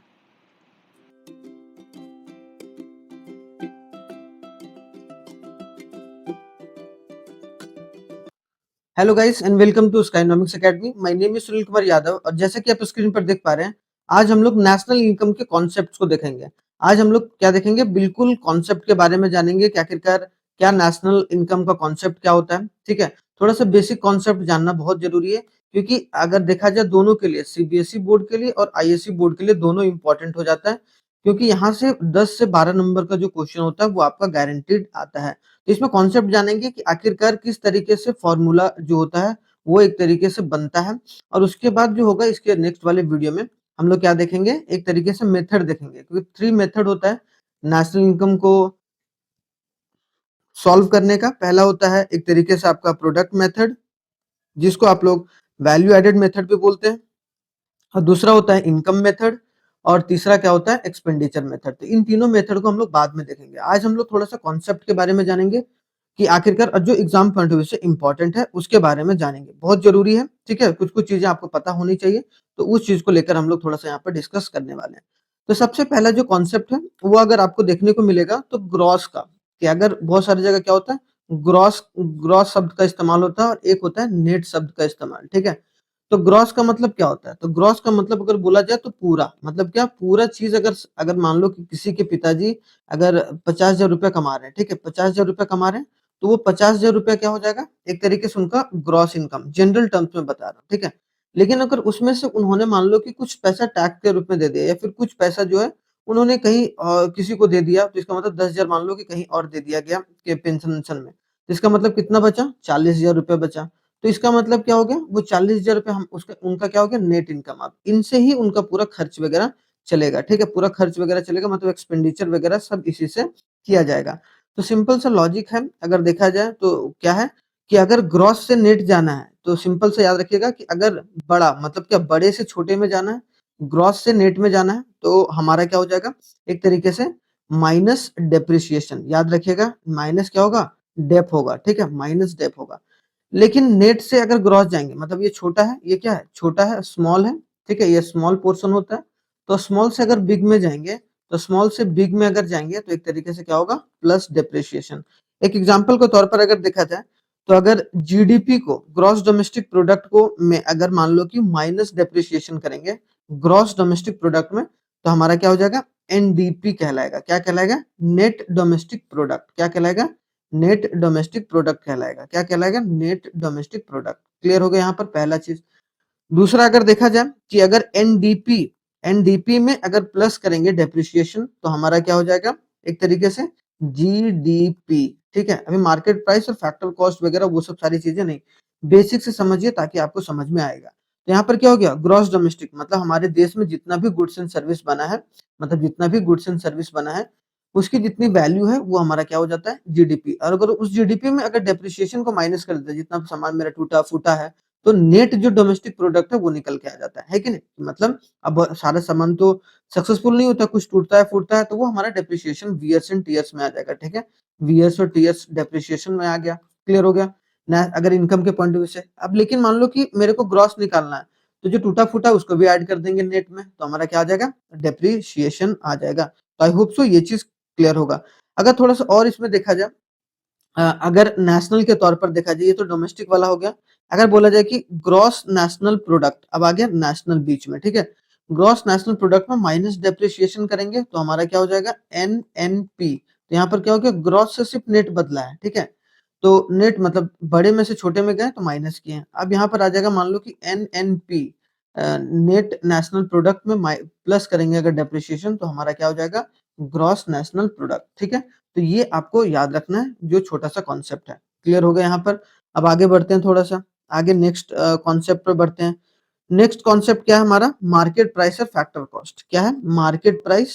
Hello guys and welcome to Skynomics academy. My name is Sunil Kumar Yadav और जैसे कि आप स्क्रीन पर देख पा रहे हैं, आज हम लोग नेशनल इनकम के कॉन्सेप्ट्स को देखेंगे। आज हम लोग क्या देखेंगे, बिल्कुल कॉन्सेप्ट के बारे में जानेंगे कि आखिरकार क्या नेशनल इनकम का कॉन्सेप्ट क्या होता है। ठीक है, थोड़ा सा बेसिक कॉन्सेप्ट जानना बहुत जरूरी है, क्योंकि अगर देखा जाए दोनों के लिए, सीबीएसई बोर्ड के लिए और आईएससी बोर्ड के लिए, दोनों इंपॉर्टेंट हो जाता है, क्योंकि यहाँ से 10 से 12 नंबर का जो क्वेश्चन होता है वो आपका गारंटीड आता है। तो इसमें कॉन्सेप्ट जानेंगे कि आखिरकार किस तरीके से फॉर्मूला जो होता है वो एक तरीके से बनता है। और उसके बाद जो होगा इसके नेक्स्ट वाले वीडियो में हम लोग क्या देखेंगे, एक तरीके से मेथड देखेंगे, क्योंकि 3 मेथड होता है नेशनल इनकम को सॉल्व करने का। पहला होता है एक तरीके से आपका प्रोडक्ट मेथड, जिसको आप लोग वैल्यू एडेड मेथड भी बोलते हैं, और दूसरा होता है इनकम मेथड, और तीसरा क्या होता है, एक्सपेंडिचर मेथड। तो इन तीनों मेथड को हम लोग बाद में देखेंगे। आज हम लोग थोड़ा सा कॉन्सेप्ट के बारे में जानेंगे कि आखिरकार जो एग्जाम पॉइंट ऑफ व्यू से इंपॉर्टेंट है उसके बारे में जानेंगे, बहुत जरूरी है। ठीक है, कुछ कुछ चीजें आपको पता होनी चाहिए, तो उस चीज को लेकर हम लोग थोड़ा सा यहाँ पर डिस्कस करने वाले हैं। तो सबसे पहला जो कॉन्सेप्ट है वो अगर आपको देखने को मिलेगा तो ग्रॉस का, कि अगर बहुत सारी जगह क्या होता है, ग्रॉस ग्रॉस शब्द का इस्तेमाल होता है और एक होता है नेट शब्द का इस्तेमाल। ठीक है, तो ग्रॉस का मतलब क्या होता है, तो ग्रॉस का मतलब अगर बोला जाए तो पूरा, मतलब क्या, पूरा चीज। अगर अगर मान लो कि किसी के पिताजी अगर 50,000 रुपया कमा रहे हैं, ठीक है, 50,000 रुपया कमा रहे हैं, तो वो 50,000 रुपया क्या हो जाएगा, एक तरीके से उनका ग्रॉस इनकम, जनरल टर्म्स में बता रहा हूँ। ठीक है, लेकिन अगर उसमें से उन्होंने मान लो कि कुछ पैसा टैक्स के रूप में दे दिया, या फिर कुछ पैसा जो है उन्होंने कहीं किसी को दे दिया, तो इसका मतलब 10,000 मान लो कि कहीं और दे दिया गया कि पेंशन वेंशन में, तो इसका मतलब कितना बचा, 40,000 रुपया बचा। तो इसका मतलब क्या हो गया, वो 40,000 रुपया हम उसका उनका क्या हो गया, नेट इनकम। अब इनसे ही उनका पूरा खर्च वगैरह चलेगा। ठीक है, पूरा खर्च वगैरह चलेगा, मतलब एक्सपेंडिचर वगैरह सब इसी से किया जाएगा। तो सिंपल सा लॉजिक है, अगर देखा जाए तो क्या है कि अगर ग्रॉस से नेट जाना है तो सिंपल से याद रखिएगा कि अगर बड़ा मतलब क्या बड़े से छोटे में जाना है, ग्रॉस से नेट में जाना है, तो हमारा क्या हो जाएगा एक तरीके से माइनस डेप्रिसिएशन। याद रखिएगा माइनस क्या होगा, डेप होगा, ठीक है, माइनस डेप होगा। लेकिन नेट से अगर ग्रॉस जाएंगे मतलब ये छोटा है, ये क्या है, छोटा है, स्मॉल है, ठीक है, ये स्मॉल पोर्शन होता है। तो स्मॉल से अगर बिग में जाएंगे, तो स्मॉल से बिग में अगर जाएंगे तो एक तरीके से क्या होगा, प्लस डेप्रिसिएशन। एक एग्जांपल के तौर पर अगर देखा जाए तो अगर जीडीपी को, ग्रॉस डोमेस्टिक प्रोडक्ट को में अगर मान लो कि माइनस डेप्रिसिएशन करेंगे ग्रॉस डोमेस्टिक प्रोडक्ट में, तो हमारा क्या हो जाएगा, एनडीपी कहलाएगा। क्या कहलाएगा, नेट डोमेस्टिक प्रोडक्ट। क्या कहलाएगा, नेट डोमेस्टिक प्रोडक्ट कहलाएगा। क्या कहलाएगा, नेट डोमेस्टिक प्रोडक्ट। क्लियर हो गया यहाँ पर पहला चीज। दूसरा अगर देखा जाए कि अगर एनडीपी, एनडीपी में अगर प्लस करेंगे डेप्रिसिएशन तो हमारा क्या हो जाएगा, एक तरीके से जीडीपी। ठीक है, अभी मार्केट प्राइस और फैक्टर कॉस्ट वगैरह वो सब सारी चीजें नहीं, बेसिक से समझिए ताकि आपको समझ में आएगा। तो यहाँ पर क्या हो गया, ग्रॉस डोमेस्टिक मतलब हमारे देश में जितना भी गुड्स एंड सर्विस बना है, मतलब जितना भी गुड्स एंड सर्विस बना है उसकी जितनी वैल्यू है वो हमारा क्या हो जाता है, जीडीपी। और अगर उस जीडीपी में अगर डेप्रिसिएशन को माइनस कर देते हैं, जितना सामान मेरा टूटा फूटा है, तो नेट जो डोमेस्टिक प्रोडक्ट है वो निकल के आ जाता है कि नहीं। मतलब अब सारा सामान तो सक्सेसफुल नहीं होता, कुछ टूटता है फूटता है, तो वो हमारा डेप्रिसिएशन वीयर्स एंड टीयर्स में आ जाएगा। ठीक है, वीयर्स और टीयर्स डेप्रिसिएशन में आ गया। क्लियर हो गया ना, अगर इनकम के पॉइंट ऑफ व्यू से। अब लेकिन मान लो कि मेरे को ग्रॉस निकालना है, तो जो टूटा फूटा है उसको भी ऐड कर देंगे नेट में, तो हमारा क्या आ जाएगा, डेप्रिसिएशन आ जाएगा। तो आई होप सो ये चीज क्लियर होगा। अगर थोड़ा सा और इसमें देखा जाए, अगर नेशनल के तौर पर देखा जाए, ये तो डोमेस्टिक वाला हो गया। अगर बोला जाए कि ग्रॉस नेशनल प्रोडक्ट, अब आ गया नेशनल बीच में, ठीक है, ग्रॉस नेशनल प्रोडक्ट में माइनस डेप्रिसिएशन करेंगे तो हमारा क्या हो जाएगा, एनएनपी। तो यहाँ पर क्या हो गया, ग्रॉस से सिर्फ नेट बदला है। ठीक है, तो नेट मतलब बड़े में से छोटे में गए तो माइनस किए हैं। अब यहाँ पर आ जाएगा, मान लो कि एनएनपी, नेट नेशनल प्रोडक्ट में प्लस करेंगे अगर डेप्रिसिएशन, तो हमारा क्या हो जाएगा, ग्रॉस नेशनल प्रोडक्ट। ठीक है, तो ये आपको याद रखना है, जो छोटा सा कॉन्सेप्ट है। क्लियर हो गया यहाँ पर। अब आगे बढ़ते हैं, थोड़ा सा आगे नेक्स्ट कॉन्सेप्ट पर बढ़ते हैं। नेक्स्ट कॉन्सेप्ट क्या है हमारा, मार्केट प्राइस और फैक्टर कॉस्ट। क्या है, मार्केट प्राइस,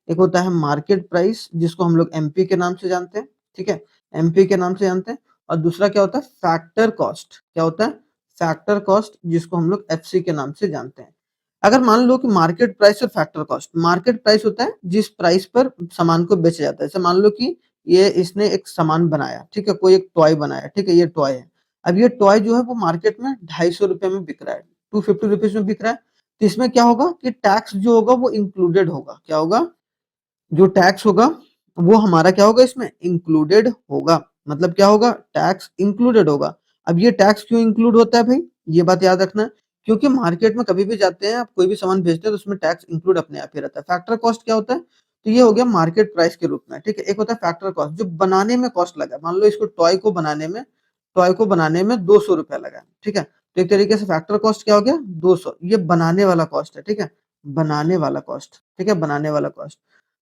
एक होता है मार्केट प्राइस जिसको हम लोग एमपी के नाम से जानते हैं। ठीक है, एमपी के नाम से जानते हैं। और दूसरा क्या होता है, फैक्टर कॉस्ट। क्या होता है, फैक्टर कॉस्ट, जिसको हम लोग एफसी के नाम से जानते हैं। अगर मान लो कि मार्केट प्राइस और फैक्टर कॉस्ट, मार्केट प्राइस होता है जिस प्राइस पर सामान को बेचा जाता है। जैसे मान लो कि ये इसने एक सामान बनाया, ठीक है, कोई एक टॉय बनाया, ठीक है, ये टॉय है। अब ये टॉय जो है वो मार्केट में 250 रुपए में बिक रहा है, 250 रुपीज में बिक रहा है। तो इसमें क्या होगा कि टैक्स जो होगा वो इंक्लूडेड होगा। क्या होगा, जो टैक्स होगा वो हमारा क्या होगा, इसमें इंक्लूडेड होगा। मतलब क्या होगा, टैक्स इंक्लूडेड होगा। अब ये टैक्स क्यों इंक्लूड होता है भाई, ये बात याद रखना है, क्योंकि मार्केट में कभी भी जाते हैं आप, कोई भी सामान बेचते हैं तो उसमें टैक्स इंक्लूड अपने आप ही रहता है। फैक्टर कॉस्ट क्या होता है, तो ये हो गया मार्केट प्राइस के रूप में। ठीक है, एक होता है फैक्टर कॉस्ट जो बनाने में कॉस्ट लगा, मान लो इसको टॉय को बनाने में, टॉय को बनाने में 200 रुपया लगा। ठीक है, तो एक तरीके से फैक्टर कॉस्ट क्या हो गया, 200, ये बनाने वाला कॉस्ट है। ठीक है, बनाने वाला कॉस्ट, ठीक है, बनाने वाला कॉस्ट।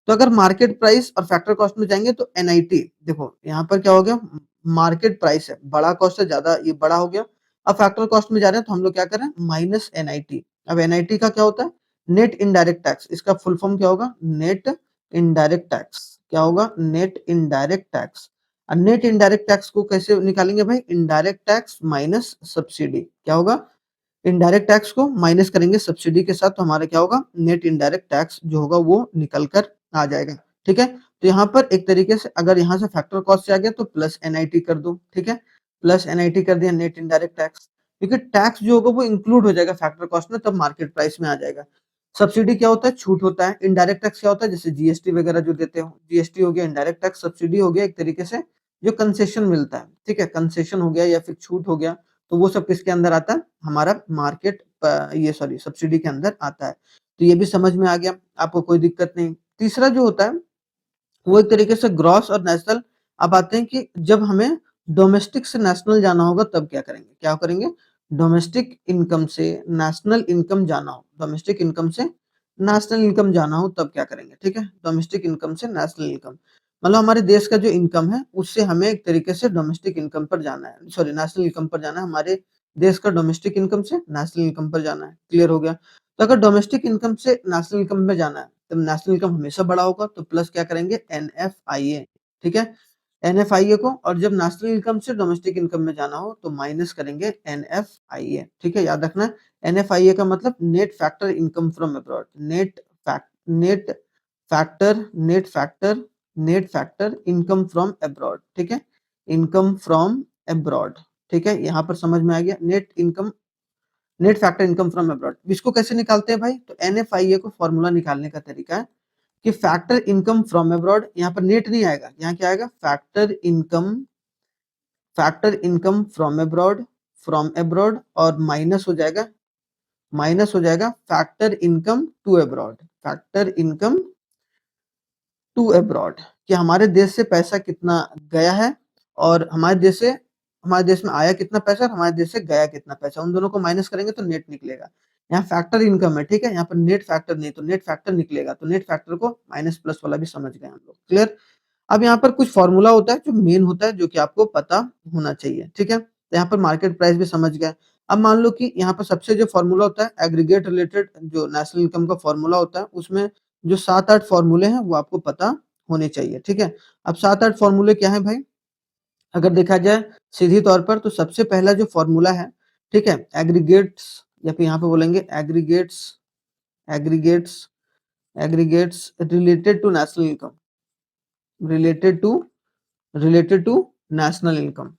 तो अगर मार्केट प्राइस और फैक्टर कॉस्ट में जाएंगे तो एनआईटी, देखो यहाँ पर क्या हो गया, मार्केट प्राइस है, बड़ा कॉस्ट है, ज्यादा ये बड़ा हो गया। अब फैक्टर कॉस्ट में जा रहे हैं तो हम लोग क्या करें, माइनस एनआईटी। अब एनआईटी का क्या होता है, नेट इनडायरेक्ट टैक्स। इसका फुल फॉर्म क्या होगा, नेट इनडायरेक्ट टैक्स। क्या होगा, नेट इनडायरेक्ट टैक्स। और नेट इनडायरेक्ट टैक्स को कैसे निकालेंगे भाई, इनडायरेक्ट टैक्स माइनस सब्सिडी। क्या होगा, इनडायरेक्ट टैक्स को माइनस करेंगे सब्सिडी के साथ, तो हमारा क्या होगा, नेट इनडायरेक्ट टैक्स जो होगा वो निकल कर आ जाएगा। ठीक है, तो यहाँ पर एक तरीके से अगर यहाँ से फैक्टर कॉस्ट से आ गया तो प्लस एनआईटी कर दो। ठीक है, प्लस एनआईटी कर दिया, नेट इनडायरेक्ट टैक्स, क्योंकि टैक्स जो होगा वो इंक्लूड हो जाएगा फैक्टर कॉस्ट में, तब मार्केट प्राइस में आ जाएगा। सब्सिडी क्या होता है, छूट होता है। इनडायरेक्ट टैक्स क्या होता है, जैसे जीएसटी वगैरह जो देते हो, जीएसटी हो गया इनडायरेक्ट टैक्स, सब्सिडी हो गया एक तरीके से जो कंसेशन मिलता है। ठीक है, कंसेशन हो गया या फिर छूट हो गया, तो वो सब किसके अंदर आता है, हमारा मार्केट, ये सॉरी सब्सिडी के अंदर आता है। तो ये भी समझ में आ गया, आपको कोई दिक्कत नहीं। तीसरा जो होता है वो एक तरीके से ग्रॉस और नेशनल। अब आते हैं कि जब हमें डोमेस्टिक से नेशनल जाना होगा तब क्या करेंगे, क्या करेंगे, डोमेस्टिक इनकम से नेशनल इनकम जाना हो, डोमेस्टिक इनकम से नेशनल इनकम जाना हो तब क्या करेंगे। ठीक है, डोमेस्टिक इनकम से नेशनल इनकम, मतलब हमारे देश का जो इनकम है उससे हमें एक तरीके से डोमेस्टिक इनकम पर जाना है, सॉरी नेशनल इनकम पर जाना है। हमारे देश का डोमेस्टिक इनकम से नेशनल इनकम पर जाना है। क्लियर हो गया। तो अगर डोमेस्टिक इनकम से नेशनल इनकम में जाना है, तब नेशनल इनकम हमेशा बड़ा होगा, तो प्लस क्या करेंगे, एनएफआईए। ठीक है, NFIA को, और जब नेशनल इनकम से डोमेस्टिक इनकम में जाना हो तो माइनस करेंगे NFIA। ठीक है, याद रखना NFIA का मतलब net factor income from abroad, net factor net factor income from abroad. ठीक है, इनकम फ्रॉम अब्रॉड। ठीक है, यहाँ पर समझ में आ गया net factor income from abroad. इसको कैसे निकालते हैं भाई? तो NFIA को फॉर्मूला निकालने का तरीका है कि फैक्टर इनकम फ्रॉम अब्रॉड, यहाँ पर नेट नहीं आएगा, यहाँ क्या आएगा? फैक्टर इनकम फ्रॉम अब्रॉड और माइनस हो जाएगा factor income to abroad, factor income to abroad, कि हमारे देश से पैसा कितना गया है और हमारे देश में आया कितना पैसा और हमारे देश से गया कितना पैसा, उन दोनों को माइनस करेंगे तो नेट निकलेगा। यहाँ फैक्टर इनकम है, ठीक है, यहाँ पर नेट फैक्टर नहीं, तो नेट फैक्टर निकलेगा, तो नेट फैक्टर को माइनस प्लस वाला भी समझ गए हम लोग। क्लियर? अब यहाँ पर कुछ फॉर्मूला होता है जो मेन होता है, जो कि आपको पता होना चाहिए। ठीक है, तो यहाँ पर मार्केट प्राइस भी समझ गए। अब मान लो कि यहाँ पर सबसे जो फॉर्मूला होता है एग्रीगेट रिलेटेड, जो नेशनल इनकम का फॉर्मूला होता है, उसमें जो 7-8 फॉर्मूले हैं वो आपको पता होने चाहिए। ठीक है, अब 7-8 फॉर्मूले क्या है भाई? अगर देखा जाए सीधी तौर पर तो सबसे पहला जो फॉर्मूला है, ठीक है, एग्रीगेट्स, या फिर यहाँ पे बोलेंगे aggregates aggregates related to national income, related to national income.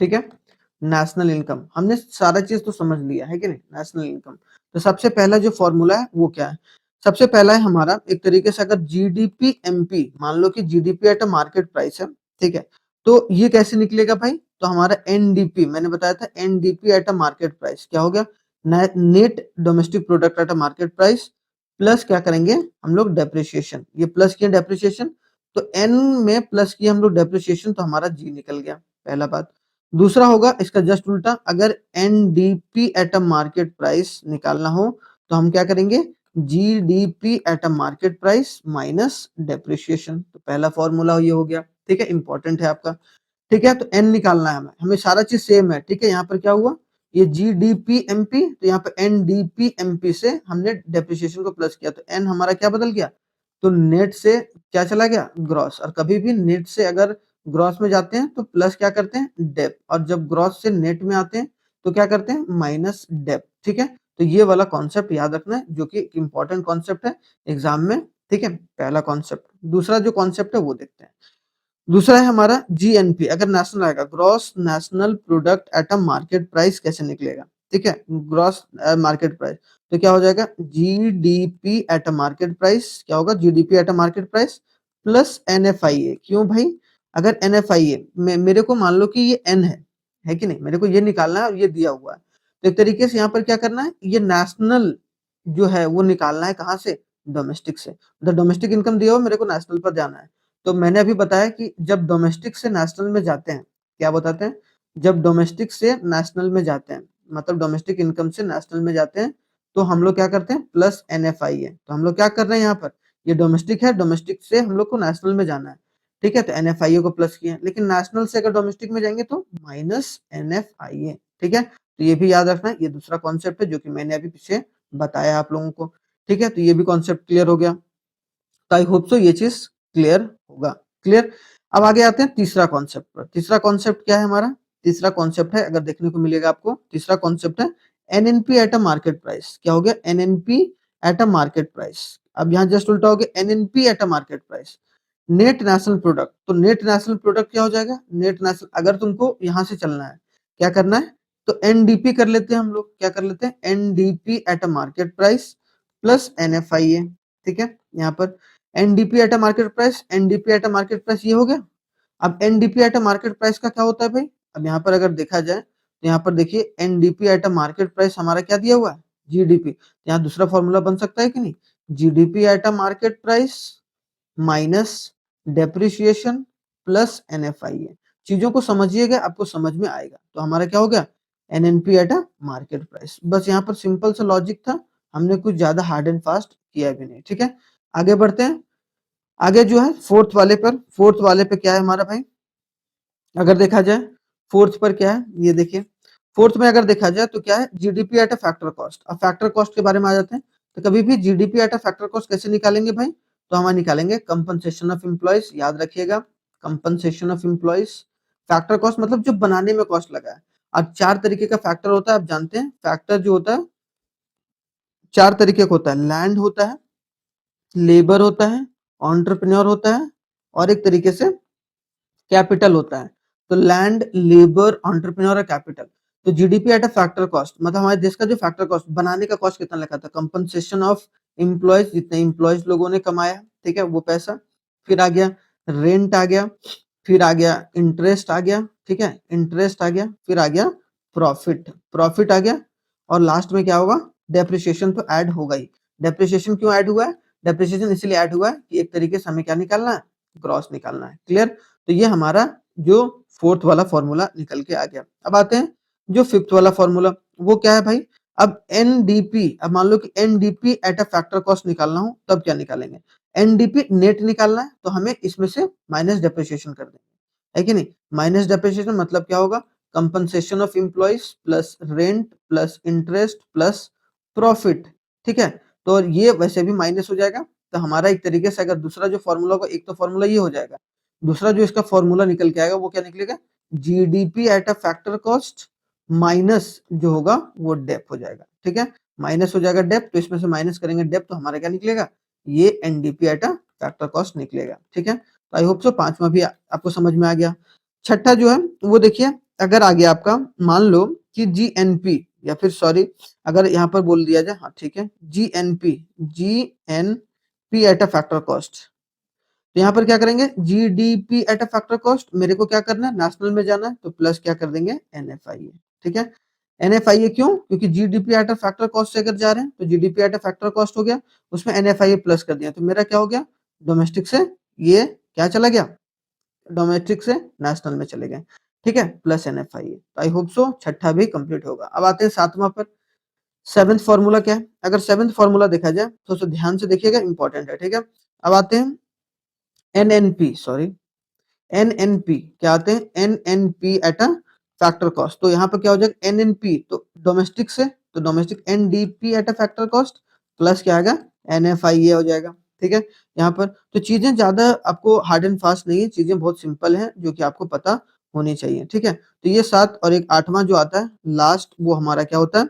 ठीक है, नेशनल इनकम, हमने सारा चीज तो समझ लिया है कि नहीं? नेशनल इनकम, तो सबसे पहला जो फॉर्मूला है वो क्या है? सबसे पहला है हमारा, एक तरीके से अगर जीडीपी एमपी, मान लो कि GDP at a market price है, ठीक है, तो ये कैसे निकलेगा भाई? तो हमारा एनडीपी, मैंने बताया था NDP at a market price क्या हो गया? Net domestic product at a market price, plus क्या करेंगे हम लोग? डेप्रिसिएशन। ये प्लस किया डेप्रिसिएशन, तो एन में प्लस किया हम लोग डेप्रिसिएशन, तो हमारा जी निकल गया, पहला बात। दूसरा होगा इसका जस्ट उल्टा, अगर NDP at a market price निकालना हो तो हम क्या करेंगे? GDP at a market price minus depreciation. तो पहला फॉर्मूला ये हो गया। ठीक है, इंपॉर्टेंट है आपका। ठीक है, तो एन निकालना है हमें, सारा चीज सेम है। ठीक है, यहाँ पर क्या हुआ? ये जीडीपी एमपी, तो यहाँ पर एनडीपी एमपी से हमने डेप्रिसिएशन को प्लस किया, तो एन हमारा क्या बदल गया? तो नेट से क्या चला गया? ग्रॉस। और कभी भी नेट से अगर ग्रॉस में जाते हैं तो प्लस क्या करते हैं? डेप, और जब ग्रॉस से नेट में आते हैं तो क्या करते हैं? Minus dep. ठीक है, तो ये वाला कॉन्सेप्ट याद रखना है, जो कि इंपॉर्टेंट कॉन्सेप्ट है एग्जाम में। ठीक है, पहला कॉन्सेप्ट। दूसरा जो कॉन्सेप्ट है वो देखते हैं। दूसरा है हमारा जीएनपी, अगर नेशनल आएगा, gross national product at a market price, कैसे निकलेगा? ठीक है, ग्रॉस मार्केट प्राइस, तो क्या हो जाएगा? GDP at a market price, क्या होगा? GDP at a market price plus NFIA. क्यों भाई? अगर एनएफआईए में मेरे को मान लो कि ये एन है कि नहीं, मेरे को ये निकालना है और ये दिया हुआ है, तो एक तरीके से यहाँ पर क्या करना है? ये नेशनल जो है वो निकालना है, कहाँ से? डोमेस्टिक से। द डोमेस्टिक इनकम दिया हो, मेरे को नेशनल पर जाना है। तो मैंने अभी बताया कि जब डोमेस्टिक से नेशनल में जाते हैं, क्या बताते हैं? जब डोमेस्टिक से नेशनल में जाते हैं, मतलब डोमेस्टिक इनकम से नेशनल में जाते हैं, तो हम लोग क्या करते हैं? Plus NFIA. तो हम लोग क्या कर रहे हैं यहाँ पर? ये डोमेस्टिक है, डोमेस्टिक से हम लोग को नेशनल में जाना है। ठीक है, तो एनएफआईए को प्लस किया, लेकिन नेशनल से अगर डोमेस्टिक में जाएंगे तो माइनस एनएफआईए। ठीक है, तो ये भी याद रखना है, ये दूसरा कॉन्सेप्ट है जो कि मैंने अभी पीछे बताया आप लोगों को। ठीक है, तो ये भी कॉन्सेप्ट क्लियर हो गया। तो आई होप सो ये चीज क्लियर होगा। क्लियर? अब आगे आते हैं तीसरा कॉन्सेप्ट पर। तीसरा कॉन्सेप्ट क्या है हमारा? तीसरा कॉन्सेप्ट है, अगर देखने को मिलेगा आपको, तीसरा कॉन्सेप्ट है NNP at a market price. क्या हो गया? NNP at a market price. अब यहाँ जस्ट उल्टा हो गया, NNP at a market price, net national product. तो नेट नेशनल प्रोडक्ट क्या हो जाएगा? नेट नेशनल, अगर तुमको यहाँ से चलना है, क्या करना है? तो एनडीपी कर लेते हैं हम लोग, क्या कर लेते हैं? NDP at a market price plus NFIA. ठीक है, यहाँ पर NDP at a market price, NDP at a market price ये हो गया। अब NDP at a market price का क्या होता है भाई? अब यहाँ पर अगर देखा जाए तो यहाँ पर देखिए NDP at a market price हमारा क्या दिया हुआ है? जीडीपी। यहाँ दूसरा फॉर्मूला बन सकता है कि नहीं? GDP at a market price minus depreciation plus NFIA. चीजों को समझिएगा, आपको समझ में आएगा। तो हमारा क्या हो गया? NNP at a market price. बस यहाँ पर सिंपल सा लॉजिक था, हमने कुछ ज्यादा हार्ड एंड फास्ट किया भी नहीं। ठीक है, आगे बढ़ते हैं। आगे जो है फोर्थ वाले पर, फोर्थ वाले पे क्या है हमारा भाई? अगर देखा जाए फोर्थ पर क्या है, ये देखिए। फोर्थ में अगर देखा जाए तो क्या है? GDP at a factor cost. अब फैक्टर कॉस्ट के बारे में आ जाते हैं। तो कभी भी GDP at a factor cost कैसे निकालेंगे भाई? तो हम निकालेंगे कंपनसेशन ऑफ एम्प्लॉयज, याद रखिएगा। Compensation of employees. Factor cost मतलब जो बनाने में कॉस्ट लगा है। अब 4 तरीके का फैक्टर होता है, आप जानते हैं फैक्टर जो होता है 4 तरीके का होता है, लैंड होता है, लेबर होता है, एंटरप्रेन्योर होता है और एक तरीके से कैपिटल होता है। तो लैंड, लेबर, एंटरप्रेन्योर और कैपिटल। तो GDP at a factor cost मतलब हमारे देश का जो फैक्टर कॉस्ट बनाने का कॉस्ट कितना लगा था, कंपनसेशन ऑफ एम्प्लॉयज, जितने एम्प्लॉयज लोगों ने कमाया, ठीक है, वो पैसा। फिर आ गया रेंट आ गया, फिर आ गया इंटरेस्ट आ गया, ठीक है, इंटरेस्ट आ गया, फिर आ गया प्रॉफिट, प्रॉफिट आ गया और लास्ट में क्या होगा, डेप्रिसिएशन तो ऐड होगा ही। डेप्रिसिएशन क्यों ऐड हुआ है, डेप्रिसिएशन इसलिए ऐड हुआ है कि एक तरीके से हमें क्या निकालना है, ग्रॉस निकालना है। क्लियर। तो ये हमारा जो फोर्थ वाला फॉर्मूला निकल के आ गया। अब आते हैं जो फिफ्थ वाला फॉर्मूला, वो क्या है भाई, अब एनडीपी, अब मान लो कि NDP at a factor cost निकालना हो तब क्या निकालेंगे, एनडीपी नेट निकालना है तो हमें इसमें से माइनस डेप्रिसिएशन कर देंगे, है कि नहीं। माइनस डेप्रिसिएशन मतलब क्या होगा, compensation of employees plus rent plus interest plus profit, ठीक है। तो ये वैसे भी माइनस हो जाएगा। तो हमारा एक तरीके से अगर दूसरा जो फॉर्मूला होगा, एक तो फॉर्मूला ये हो जाएगा, दूसरा जो इसका फॉर्मूला निकल के आएगा वो क्या निकलेगा, GDP at a factor cost minus जो होगा वो डेप हो जाएगा, ठीक है। माइनस हो जाएगा डेप, तो इसमें से माइनस करेंगे डेप तो हमारा क्या निकलेगा, ये NDP at a factor cost निकलेगा, ठीक है। तो आई होप सो पांचवा भी आपको समझ में आ गया। छठा जो है वो देखिए, अगर आ गया आपका, मान लो कि जीएनपी या फिर सॉरी अगर यहाँ पर बोल दिया जाए, हाँ ठीक है, GNP, GNP at a factor cost. तो यहाँ पर क्या करेंगे, GDP at a factor cost, मेरे को क्या करना है, नेशनल में जाना है तो प्लस क्या कर देंगे, एनएफआईए, ठीक है। एनएफआईए क्यों, क्योंकि GDP at a factor cost से अगर जा रहे हैं तो GDP at a factor cost हो गया, उसमें एनएफआईए प्लस कर दिया तो मेरा क्या हो गया, डोमेस्टिक से ये क्या चला गया, डोमेस्टिक से नेशनल में चले गए, ठीक है, plus NFIA. I hope so छठा भी कंप्लीट होगा। अब आते हैं सातवां पर, सेवेंथ फॉर्मूला क्या है, अगर सेवेंथ फॉर्मूला देखा जाए तो उसे ध्यान से देखिएगा, इंपॉर्टेंट है, ठीक है। अब आते हैं एनएनपी, सॉरी एनएनपी, क्या आते हैं, NNP at a factor cost. तो यहाँ पर क्या हो जाएगा, एनएनपी तो डोमेस्टिक से, तो domestic NDP at a factor cost plus क्या आएगा, एनएफआईए हो जाएगा, ठीक है। यहाँ पर तो चीजें ज्यादा आपको हार्ड एंड फास्ट नहीं है, चीजें बहुत सिंपल है जो कि आपको पता होनी चाहिए, ठीक है। तो ये सात और एक आठवां जो आता है लास्ट, वो हमारा क्या होता है,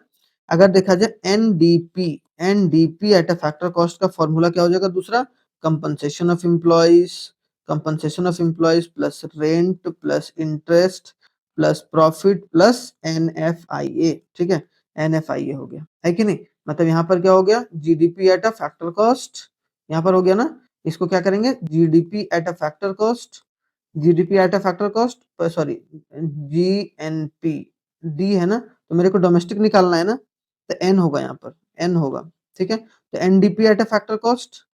अगर देखा जाए NDP, NDP at a factor cost का फॉर्मूला क्या हो जाएगा, दूसरा compensation of employees, compensation of employees plus rent plus interest plus profit plus NFIA, ठीक है, एनएफआईए हो गया, है कि नहीं। मतलब यहाँ पर क्या हो गया, GDP at a factor cost, यहाँ पर हो गया ना, इसको क्या करेंगे, GDP at a factor cost, GDP at a factor cost, sorry GNP, D है ना, तो मेरे को डोमेस्टिक निकालना है ना, तो एन होगा यहाँ पर, एन होगा, ठीक है। तो NDP at a factor cost,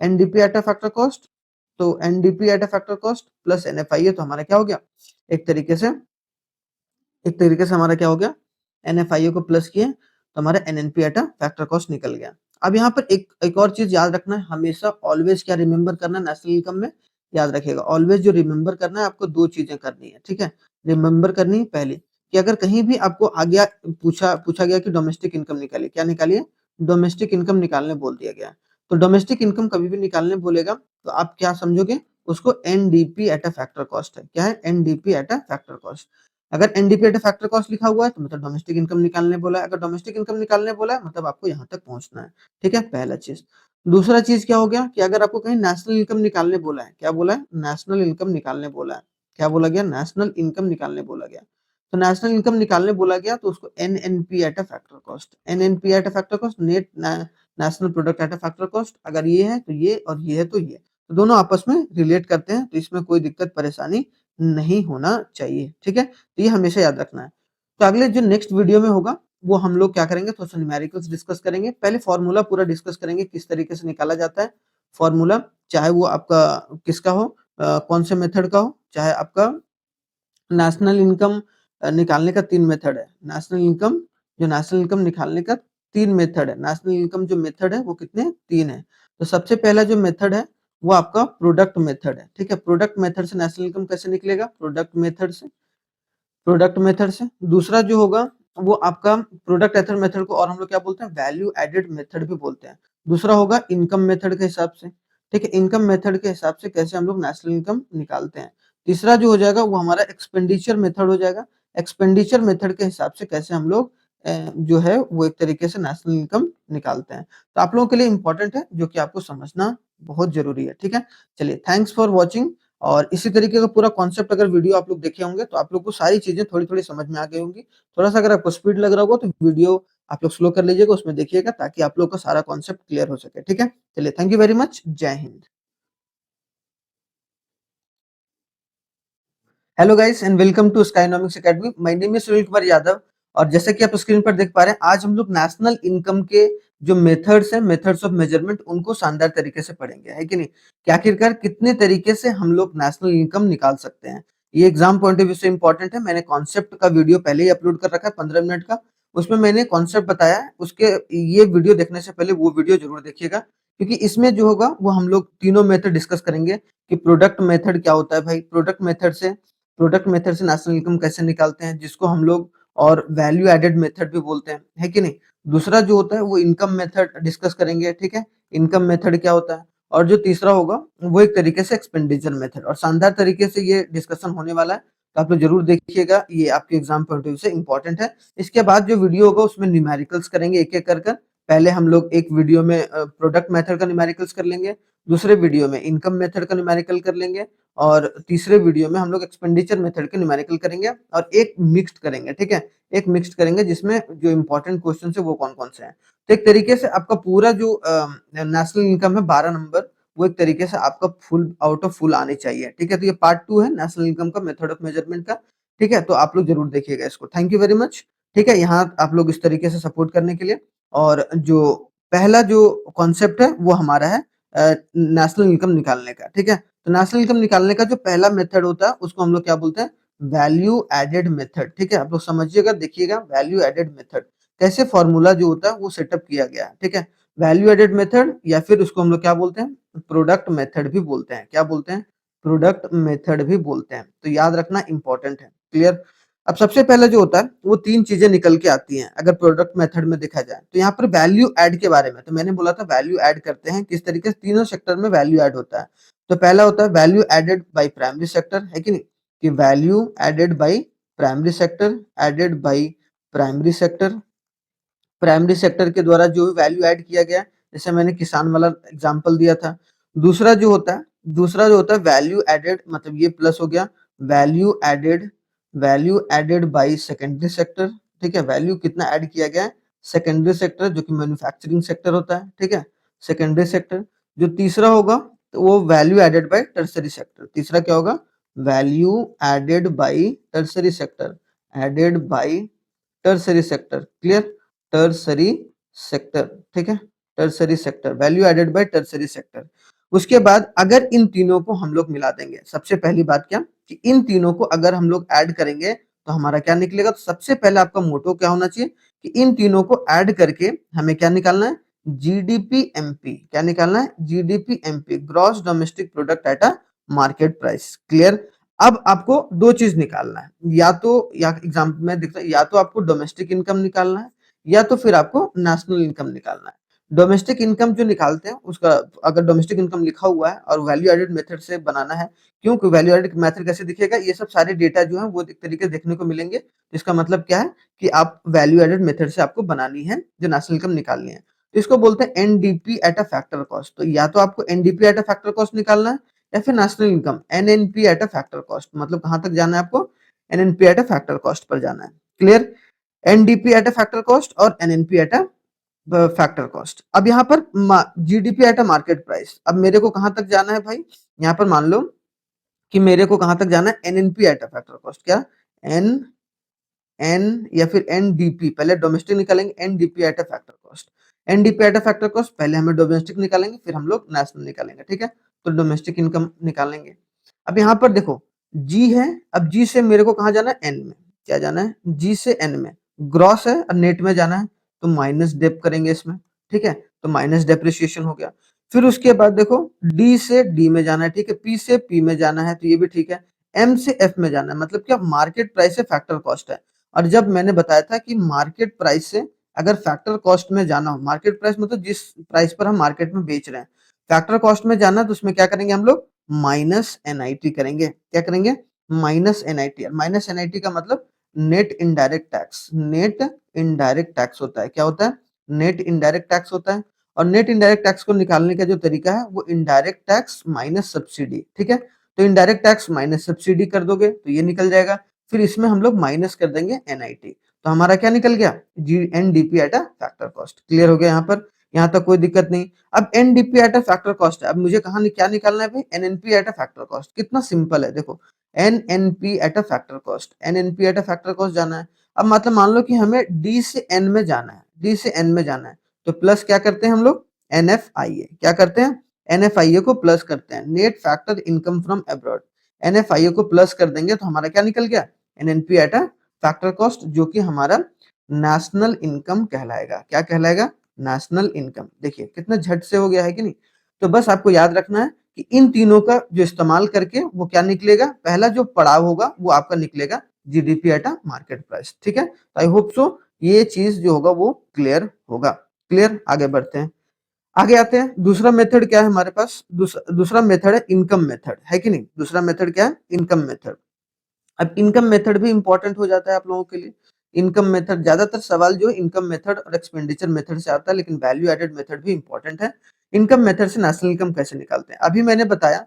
NDP at a factor cost, तो NDP at a factor cost plus NFIA, तो हमारा क्या हो गया, एक तरीके से, एक तरीके से हमारा क्या हो गया, एनएफआईए को प्लस किए तो हमारा NNP at a factor cost निकल गया। अब यहाँ पर एक और चीज याद रखना है, हमेशा ऑलवेज क्या रिमेंबर करना है नेशनल इनकम में, याद रखिएगा ऑलवेज जो रिमेंबर करना है आपको, दो चीजें करनी है, ठीक है। रिमेंबर करनी है पहली, कि अगर कहीं भी आपको आ गया, पूछा पूछा गया कि डोमेस्टिक इनकम निकालिए, क्या निकालिए, डोमेस्टिक इनकम निकालने बोल दिया गया, तो डोमेस्टिक इनकम कभी भी निकालने बोलेगा तो आप क्या समझोगे, उसको NDP at a factor cost है, क्या है, NDP at a factor cost. अगर NDP at a factor cost लिखा हुआ है तो मतलब डोमेस्टिक इनकम निकालने बोला है, अगर डोमेस्टिक इनकम निकालने बोला है मतलब आपको यहाँ तक पहुंचना है, ठीक है, पहला चीज। दूसरा चीज क्या हो गया, कि अगर आपको कहीं नेशनल इनकम निकालने बोला है, क्या बोला है, नेशनल इनकम निकालने बोला है, क्या बोला गया, नेशनल इनकम निकालने बोला गया, तो नेशनल इनकम निकालने बोला गया तो उसको NNP at a factor cost, NNP at a factor cost, net national product at a factor cost, अगर ये है तो ये और ये है तो ये, तो दोनों आपस में रिलेट करते हैं, तो इसमें कोई दिक्कत परेशानी नहीं होना चाहिए, ठीक है। तो ये हमेशा याद रखना है। तो अगले जो नेक्स्ट वीडियो में होगा वो हम लोग क्या करेंगे, थोड़ा सा न्यूमेरिकल्स डिस्कस करेंगे, पहले फॉर्मूला पूरा डिस्कस करेंगे किस तरीके से निकाला जाता है फॉर्मूला, चाहे वो आपका किसका हो, कौन से मेथड का हो, चाहे आपका नेशनल इनकम निकालने का 3 मेथड है। नेशनल इनकम, जो नेशनल इनकम निकालने का 3 मेथड है। नेशनल इनकम जो मेथड है वो कितने, 3 है। तो सबसे पहला जो मेथड है वो आपका प्रोडक्ट मेथड है, ठीक है। प्रोडक्ट मेथड से नेशनल इनकम कैसे निकलेगा, प्रोडक्ट मेथड से, प्रोडक्ट मेथड से। दूसरा जो होगा वो आपका प्रोडक्ट एथर मेथड को और हम लोग क्या बोलते हैं, वैल्यू एडेड मेथड भी बोलते हैं। दूसरा होगा इनकम मेथड के हिसाब से, ठीक है, इनकम मेथड के हिसाब से कैसे हम लोग नेशनल इनकम निकालते हैं। तीसरा जो हो जाएगा वो हमारा एक्सपेंडिचर मेथड हो जाएगा। एक्सपेंडिचर मेथड के हिसाब से कैसे हम लोग जो है वो एक तरीके से नेशनल इनकम निकालते हैं। तो आप लोगों के लिए इम्पोर्टेंट है, जो कि आपको समझना बहुत ज़रूरी है, ठीक है? चलिए, थैंक्स फॉर वॉचिंग। और इसी तरीके का पूरा कॉन्सेप्ट अगर वीडियो आप लोग देखे होंगे, तो आप लोग को सारी चीज़ें थोड़ी-थोड़ी समझ में आ गई होंगी। थोड़ा-सा अगर आपको स्पीड लग रहा होगा, तो वीडियो आप लोग स्लो कर लीजिएगा, उसमें देखिएगा, ताकि आप लोग का सारा कॉन्सेप्ट क्लियर हो सके, ठीक है? चलिए, थैंक यू वेरी मच। जय हिंद। Hello guys and welcome to Skynomics academy. My name is Sunil Kumar Yadav. और जैसे कि आप स्क्रीन पर देख पा रहे हैं, आज हम लोग नेशनल इनकम के जो मेथड्स हैं, मेथड्स ऑफ मेजरमेंट, उनको शानदार तरीके से पढ़ेंगे, है कि नहीं? कि आखिरकार कितने तरीके से हम लोग नेशनल इनकम निकाल सकते हैं। ये एग्जाम पॉइंट ऑफ व्यू से इंपॉर्टेंट है। मैंने कॉन्सेप्ट का वीडियो पहले ही अपलोड कर रखा है 15 मिनट का। उसमें मैंने कॉन्सेप्ट बताया है। उसके ये वीडियो देखने से पहले वो वीडियो जरूर देखिएगा, क्योंकि इसमें जो होगा वो हम लोग तीनों मेथड डिस्कस करेंगे। कि प्रोडक्ट मेथड क्या होता है भाई, प्रोडक्ट मेथड से नेशनल इनकम कैसे निकालते हैं, जिसको हम लोग और वैल्यू एडेड मेथड भी बोलते हैं, है कि नहीं? दूसरा जो होता है वो इनकम मेथड डिस्कस करेंगे, ठीक है? इनकम मेथड क्या होता है? और जो तीसरा होगा वो एक तरीके से एक्सपेंडिचर मेथड, और शानदार तरीके से ये डिस्कशन होने वाला है। तो आप लोग जरूर देखिएगा, ये आपके एग्जाम पॉइंट ऑफ व्यू से इंपॉर्टेंट है। इसके बाद जो वीडियो होगा उसमें न्यूमेरिकल्स करेंगे एक एक कर। पहले हम लोग एक वीडियो में प्रोडक्ट मेथड का न्यूमेरिकल्स कर लेंगे, दूसरे वीडियो में इनकम मेथड का न्यूमेरिकल कर लेंगे, और तीसरे वीडियो में हम लोग एक्सपेंडिचर मेथड के न्यूमेरिकल करेंगे, और एक मिक्स्ड करेंगे, ठीक है? एक मिक्स्ड करेंगे जिसमें जो इंपॉर्टेंट क्वेश्चन है वो कौन-कौन से हैं। तो एक तरीके से आपका पूरा जो नेशनल इनकम है 12 नंबर, वो एक तरीके से आपका फुल आउट ऑफ फुल आने चाहिए, ठीक है? तो ये पार्ट 2 है नेशनल इनकम का मेथड ऑफ मेजरमेंट का, ठीक है? तो आप लोग जरूर देखिएगा इसको। थैंक यू वेरी मच, ठीक है? यहाँ आप लोग इस तरीके से सपोर्ट करने के लिए। और जो पहला जो कॉन्सेप्ट है वो हमारा है नेशनल इनकम निकालने का, ठीक है? तो नेशनल इनकम निकालने का जो पहला मेथड होता है उसको हम लोग क्या बोलते हैं? वैल्यू एडेड मेथड, ठीक है? आप लोग समझिएगा, देखिएगा, वैल्यू एडेड मेथड कैसे फॉर्मूला जो होता है वो सेटअप किया गया है, ठीक है? वैल्यू एडेड मेथड, या फिर उसको हम लोग क्या बोलते हैं? प्रोडक्ट मेथड भी बोलते हैं। क्या बोलते हैं? प्रोडक्ट मेथड भी बोलते हैं। तो याद रखना इंपॉर्टेंट है। क्लियर? अब सबसे पहले जो होता है वो तीन चीजें निकल के आती हैं अगर प्रोडक्ट मेथड में देखा जाए। तो यहाँ पर वैल्यू ऐड के बारे में तो मैंने बोला था, वैल्यू ऐड करते हैं किस तरीके से, तीनों सेक्टर में वैल्यू ऐड होता है। तो पहला होता है value added by primary sector, है कि नहीं? कि value added by primary sector, added by primary sector, primary sector के द्वारा जो वैल्यू ऐड किया गया, जैसे मैंने किसान वाला एग्जांपल दिया था। दूसरा जो होता है, वैल्यू एडेड, मतलब ये प्लस हो गया, value added by secondary sector, ठीक है? वैल्यू कितना ऐड किया गया है? सेकेंडरी सेक्टर, जो कि मैन्युफैक्चरिंग सेक्टर होता है, ठीक है? Secondary sector. जो तीसरा होगा तो वो value added by tertiary sector. तीसरा क्या होगा? Value added by tertiary sector, added by tertiary sector. Clear? Tertiary sector, ठीक है? Tertiary sector, value added by tertiary sector. उसके बाद अगर इन तीनों को हम लोग मिला देंगे, सबसे पहली बात क्या, कि इन तीनों को अगर हम लोग ऐड करेंगे तो हमारा क्या निकलेगा? तो सबसे पहले आपका मोटो क्या होना चाहिए कि इन तीनों को ऐड करके हमें क्या निकालना है? GDP MP. क्या निकालना है? GDP MP, gross domestic product at a market price. Clear? अब आपको दो चीज निकालना है, या तो, या एग्जाम में दिखता है, या तो आपको डोमेस्टिक इनकम निकालना है, या तो फिर आपको नेशनल इनकम निकालना है। डोमेस्टिक इनकम जो निकालते हैं उसका, अगर डोमेस्टिक इनकम लिखा हुआ है और वैल्यू एडेड मेथड से बनाना है, क्योंकि वैल्यू एडेड मेथड कैसे दिखेगा? ये सब सारे डेटा जो है वो एक तरीके से देखने को मिलेंगे। इसका मतलब क्या है कि आप वैल्यू एडेड मेथड से आपको बनानी है, जो नेशनल इनकम निकालनी है। तो इसको बोलते हैं NDP at a factor cost. तो या तो आपको NDP at a factor cost निकालना है, या फिर national income NNP at a factor cost. मतलब कहां तक जाना है आपको? NNP at a factor cost पर जाना है। Clear? NDP at a factor cost और NNP at a factor cost. अब यहाँ पर GDP at a market price. अब मेरे को कहां तक जाना है भाई? यहाँ पर मान लो कि मेरे को कहां तक जाना है? NNP at a factor cost. क्या? एन एन या फिर एनडीपी, पहले डोमेस्टिक निकालेंगे, NDP at a factor cost. NDP at a factor cost, पहले हमें डोमेस्टिक निकालेंगे, फिर हम लोग नेशनल निकालेंगे, ठीक है? तो डोमेस्टिक इनकम निकालेंगे। अब यहाँ पर देखो, जी है, अब जी से मेरे को कहाँ जाना है? एन में। क्या जाना है? जी से एन में। ग्रॉस है और नेट में जाना है, तो माइनस डेप करेंगे इसमें, ठीक है? तो माइनस डेप्रिसिएशन हो गया। फिर उसके बाद देखो, डी से डी में जाना है, ठीक है? पी से पी में जाना है, तो ये भी ठीक है। एम से एफ में जाना है, मतलब क्या? मार्केट प्राइस से फैक्टर कॉस्ट है। और जब मैंने बताया था कि मार्केट प्राइस से अगर फैक्टर कॉस्ट में जाना हो, मार्केट प्राइस मतलब जिस प्राइस पर हम मार्केट में बेच रहे हैं, फैक्टर कॉस्ट में जाना है, तो उसमें क्या करेंगे हम लोग? माइनस एनआईटी करेंगे। क्या करेंगे? Minus NIT. माइनस एनआईटी का मतलब net indirect tax. Net indirect tax होता है। क्या होता है? नेट इनडायरेक्ट टैक्स होता है। और नेट इनडायरेक्ट टैक्स को निकालने का जो तरीका है वो इनडायरेक्ट टैक्स माइनस सब्सिडी। ठीक है, तो इनडायरेक्ट टैक्स माइनस सब्सिडी कर दोगे तो ये निकल जाएगा। फिर इसमें हम लोग माइनस कर देंगे एनआईटी, तो हमारा क्या निकल गया? GNDP at a factor cost. Clear हो गया यहाँ पर? यहाँ तक कोई दिक्कत नहीं। अब NDP at a factor cost है, अब मुझे कहाँ क्या निकालना है भाई? NNP at a factor cost. कितना सिंपल है देखो, NNP at a factor cost, NNP at a factor cost जाना है। अब मतलब मान लो कि हमें डी से एन में जाना है, डी से एन में जाना है, तो प्लस क्या करते हैं हम लोग? एनएफआईए। क्या करते हैं? एनएफआईए को प्लस करते हैं, net factor income from abroad. NFIA को प्लस कर देंगे तो हमारा क्या निकल गया? NNP at a factor cost, जो कि हमारा नेशनल इनकम कहलाएगा। क्या कहलाएगा? National income. देखिए कितना झट से हो गया है कि नहीं? तो बस आपको याद रखना है कि इन तीनों का जो इस्तेमाल करके वो क्या निकलेगा? पहला जो पड़ाव होगा वो आपका निकलेगा GDP at a market price. ठीक है, आई होप सो ये चीज जो होगा वो क्लियर होगा। क्लियर? आगे बढ़ते हैं। आगे आते हैं, दूसरा मेथड क्या है हमारे पास? दूसरा मेथड है इनकम मेथड, है कि नहीं? दूसरा मेथड क्या है? Income method. अब इनकम मेथड भी इंपॉर्टेंट हो जाता है आप लोगों के लिए। इनकम मेथड, ज्यादातर सवाल जो इनकम मेथड और एक्सपेंडिचर मेथड से आता है, लेकिन वैल्यू एडेड मेथड भी इंपॉर्टेंट है। इनकम मेथड से नेशनल इनकम कैसे निकालते हैं? अभी मैंने बताया